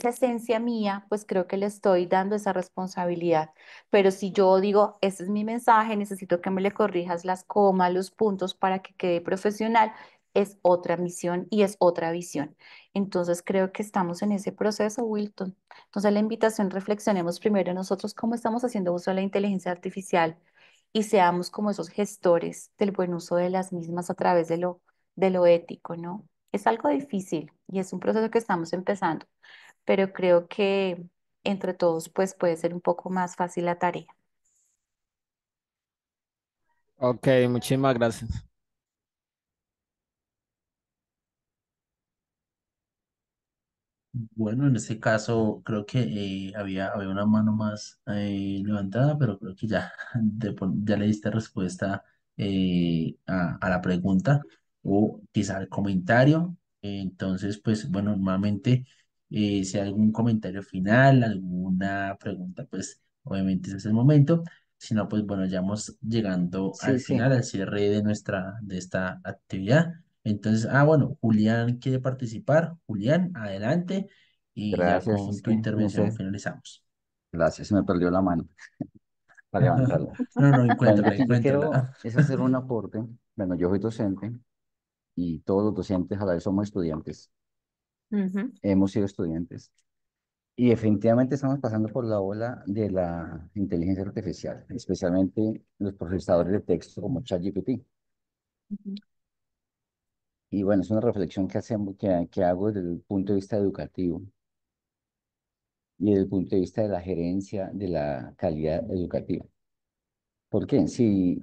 esencia mía, pues creo que le estoy dando esa responsabilidad. Pero si yo digo, ese es mi mensaje, necesito que me le corrijas las comas, los puntos para que quede profesional, es otra misión y es otra visión. Entonces creo que estamos en ese proceso, Wilton. Entonces, la invitación, reflexionemos primero nosotros cómo estamos haciendo uso de la inteligencia artificial y seamos como esos gestores del buen uso de las mismas a través de lo ético, ¿no? Es algo difícil y es un proceso que estamos empezando, pero creo que entre todos, pues puede ser un poco más fácil la tarea. Ok, muchísimas gracias. Bueno, en este caso creo que había una mano más levantada, pero creo que ya, ya le diste respuesta a la pregunta o quizá al comentario. Entonces, pues bueno, normalmente si hay algún comentario final, alguna pregunta, pues obviamente ese es el momento. Si no, pues bueno, ya vamos llegando Sí, al sí, final, al cierre de esta actividad. Entonces, bueno, Julián quiere participar. Julián, adelante y ya gracias. Es con tu que no intervención sé, finalizamos. gracias, se me perdió la mano para levantarla. No, no, Bueno, encuéntrala, yo quiero encuéntrala. es hacer un aporte. Bueno, yo soy docente y todos los docentes a la vez somos estudiantes. Ujú, Hemos sido estudiantes. Y definitivamente estamos pasando por la ola de la inteligencia artificial, especialmente los procesadores de texto como ChatGPT. ujú. Y bueno, es una reflexión que hacemos, que hago desde el punto de vista educativo y desde el punto de vista de la gerencia de la calidad educativa. ¿Por qué? Si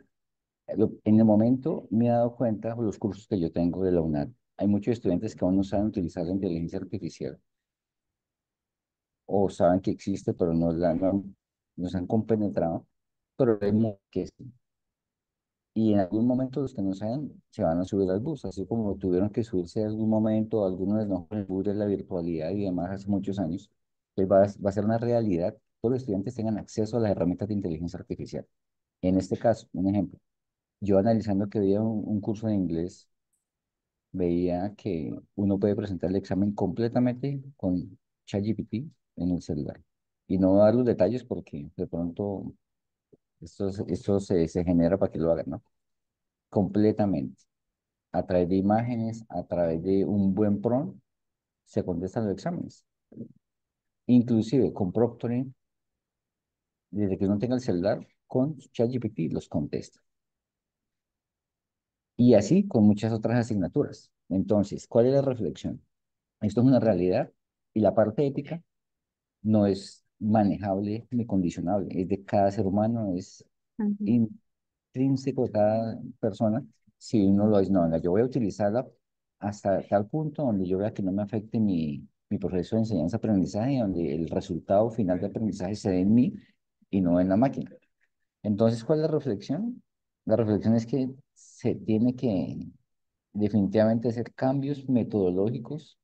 en el momento me he dado cuenta, por los cursos que yo tengo de la UNAD, hay muchos estudiantes que aún no saben utilizar la inteligencia artificial o saben que existe, pero no se han compenetrado, pero hay muchos que sí. Y en algún momento los que no saben se van a subir al bus, así como tuvieron que subirse en algún momento algunos de nosotros el bus de la virtualidad y demás hace muchos años, que va a ser una realidad, todos los estudiantes tengan acceso a las herramientas de inteligencia artificial. En este caso, un ejemplo, yo analizando que había un curso de inglés, veía que uno puede presentar el examen completamente con ChatGPT en el celular. Y no voy a dar los detalles porque de pronto esto se genera para que lo hagan, ¿no? Completamente. A través de imágenes, a través de un buen prompt, se contestan los exámenes. Inclusive con Proctoring, desde que uno tenga el celular, con ChatGPT los contesta. Y así con muchas otras asignaturas. Entonces, ¿cuál es la reflexión? Esto es una realidad y la parte ética no es manejable ni condicionable. Es de cada ser humano, es Ujú. intrínseco de cada persona. Si uno lo dice, no, venga, yo voy a utilizarla hasta tal punto donde yo vea que no me afecte mi proceso de enseñanza-aprendizaje, donde el resultado final de aprendizaje se dé en mí y no en la máquina. Entonces, ¿cuál es la reflexión? La reflexión es que se tiene que definitivamente hacer cambios metodológicos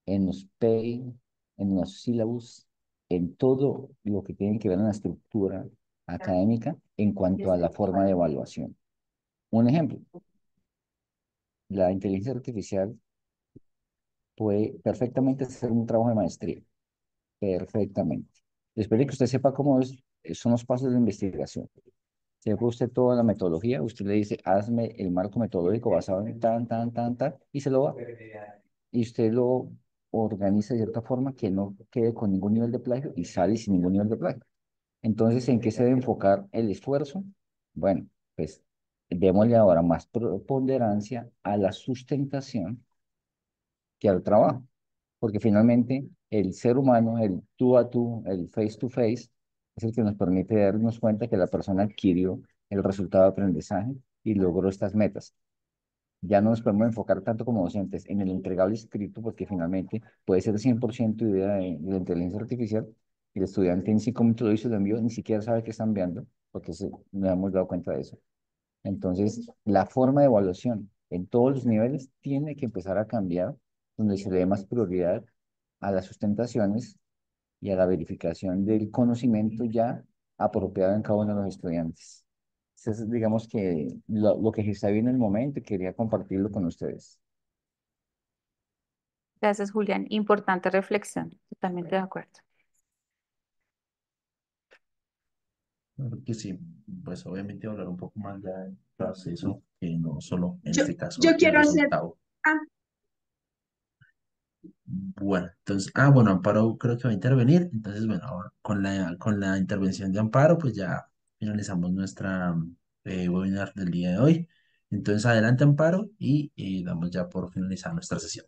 en los PEI, en los sílabus, en todo lo que tiene que ver en la estructura académica en cuanto a la forma de evaluación. Un ejemplo, la inteligencia artificial puede perfectamente hacer un trabajo de maestría, perfectamente. Después de que usted sepa cómo son los pasos de investigación, sepa usted toda la metodología, usted le dice, hazme el marco metodológico basado en tan, y se lo va. Y usted lo organiza de cierta forma que no quede con ningún nivel de plagio y sale sin ningún nivel de plagio. Entonces, ¿en qué se debe enfocar el esfuerzo? Bueno, pues démosle ahora más preponderancia a la sustentación que al trabajo, porque finalmente el ser humano, el tú a tú, el face to face, es el que nos permite darnos cuenta que la persona adquirió el resultado de aprendizaje y logró estas metas. Ya no nos podemos enfocar tanto como docentes en el entregable escrito, porque finalmente puede ser 100% idea de la inteligencia artificial y el estudiante en 5 minutos lo hizo, lo envió, ni siquiera sabe qué está enviando, porque no hemos dado cuenta de eso. Entonces, la forma de evaluación en todos los niveles tiene que empezar a cambiar, donde se le dé más prioridad a las sustentaciones y a la verificación del conocimiento ya apropiado en cada uno de los estudiantes. Entonces, digamos que lo que se está viendo en el momento y quería compartirlo con ustedes. Gracias, Julián. Importante reflexión. Totalmente de acuerdo. Claro que sí, pues obviamente hablar un poco más ya del proceso, que no solo en Yo, este yo caso el quiero hacer, resultado. ah, Bueno, entonces, bueno, Amparo creo que va a intervenir. Entonces, bueno, ahora con la intervención de Amparo, pues ya finalizamos nuestra webinar del día de hoy. Entonces, adelante, Amparo, y damos ya por finalizar nuestra sesión.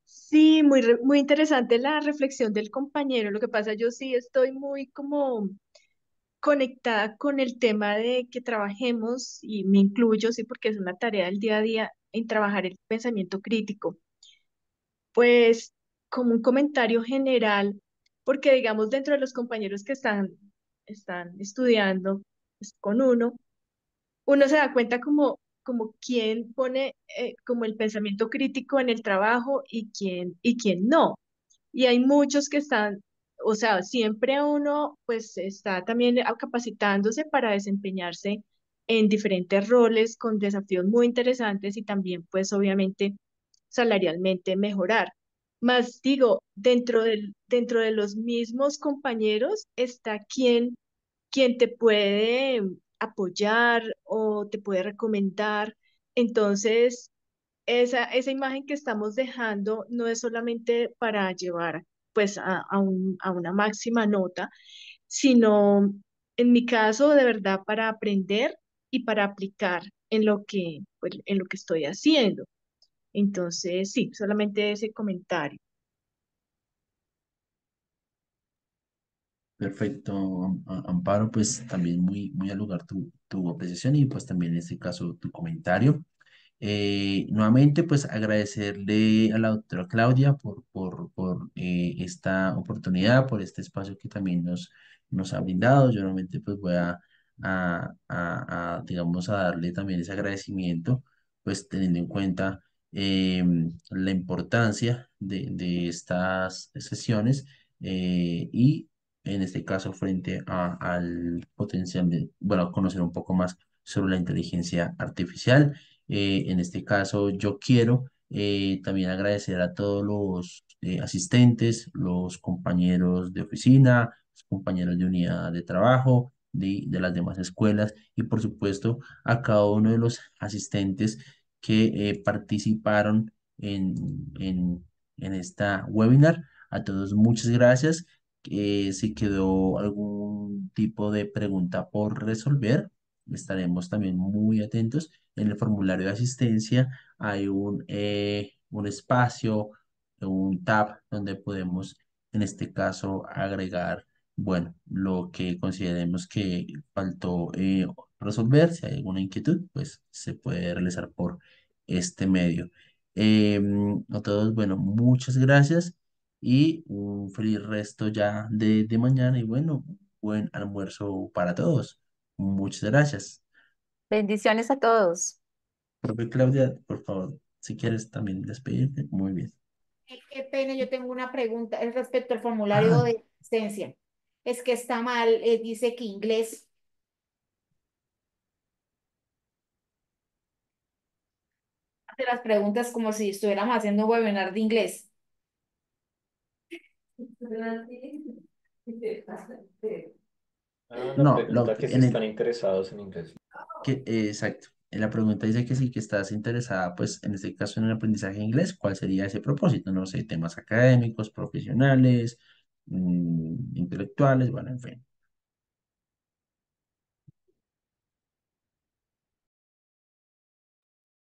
sí, muy interesante la reflexión del compañero. Lo que pasa, yo sí estoy muy como conectada con el tema de que trabajemos, y me incluyo, sí, porque es una tarea del día a día, en trabajar el pensamiento crítico. pues como un comentario general, porque digamos dentro de los compañeros que están estudiando pues, con uno se da cuenta como quién pone como el pensamiento crítico en el trabajo y quién no. Y hay muchos que están, o sea, siempre uno pues está también capacitándose para desempeñarse en diferentes roles con desafíos muy interesantes y también pues obviamente salarialmente mejorar. Más digo, dentro de los mismos compañeros está quien te puede apoyar o te puede recomendar. Entonces, esa imagen que estamos dejando no es solamente para llevar pues a una máxima nota, sino en mi caso de verdad para aprender y para aplicar en lo pues, en lo que estoy haciendo. Entonces, sí, solamente ese comentario. Perfecto, Amparo, pues también muy al lugar tu apreciación y pues también en este caso tu comentario. Nuevamente, pues agradecerle a la doctora Claudia por esta oportunidad, por este espacio que también nos ha brindado. Yo nuevamente pues voy digamos, a darle también ese agradecimiento, pues teniendo en cuenta la importancia de estas sesiones y en este caso frente al potencial de, bueno, conocer un poco más sobre la inteligencia artificial. En este caso, yo quiero también agradecer a todos los asistentes, los compañeros de oficina, los compañeros de unidad de trabajo, de las demás escuelas y por supuesto a cada uno de los asistentes que participaron en esta webinar. A todos muchas gracias. Si quedó algún tipo de pregunta por resolver, estaremos también muy atentos. En el formulario de asistencia hay un espacio, un tab donde podemos, en este caso, agregar, bueno, lo que consideremos que faltó resolver. Si hay alguna inquietud, pues se puede realizar por este medio. A todos, bueno, muchas gracias y un feliz resto ya de mañana y bueno, buen almuerzo para todos. Muchas gracias. Bendiciones a todos. Profe Claudia, por favor, si quieres también despedirte, muy bien. Qué pena, yo tengo una pregunta respecto al formulario Ah, de asistencia. Es que está mal, dice que inglés. Hace las preguntas como si estuviéramos haciendo un webinar de inglés. Ah, la no, pregunta que si están interesados en inglés. exacto. En la pregunta dice que sí, que estás interesada, pues en este caso en el aprendizaje de inglés, ¿cuál sería ese propósito? No sé, temas académicos, profesionales, intelectuales, bueno, en fin.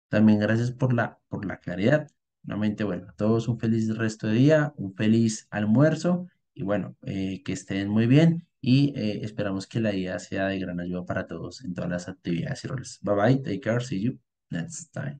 También gracias por la claridad. Nuevamente, bueno, a todos un feliz resto de día, un feliz almuerzo y bueno, que estén muy bien y esperamos que la idea sea de gran ayuda para todos en todas las actividades y roles. Bye bye, take care, see you next time.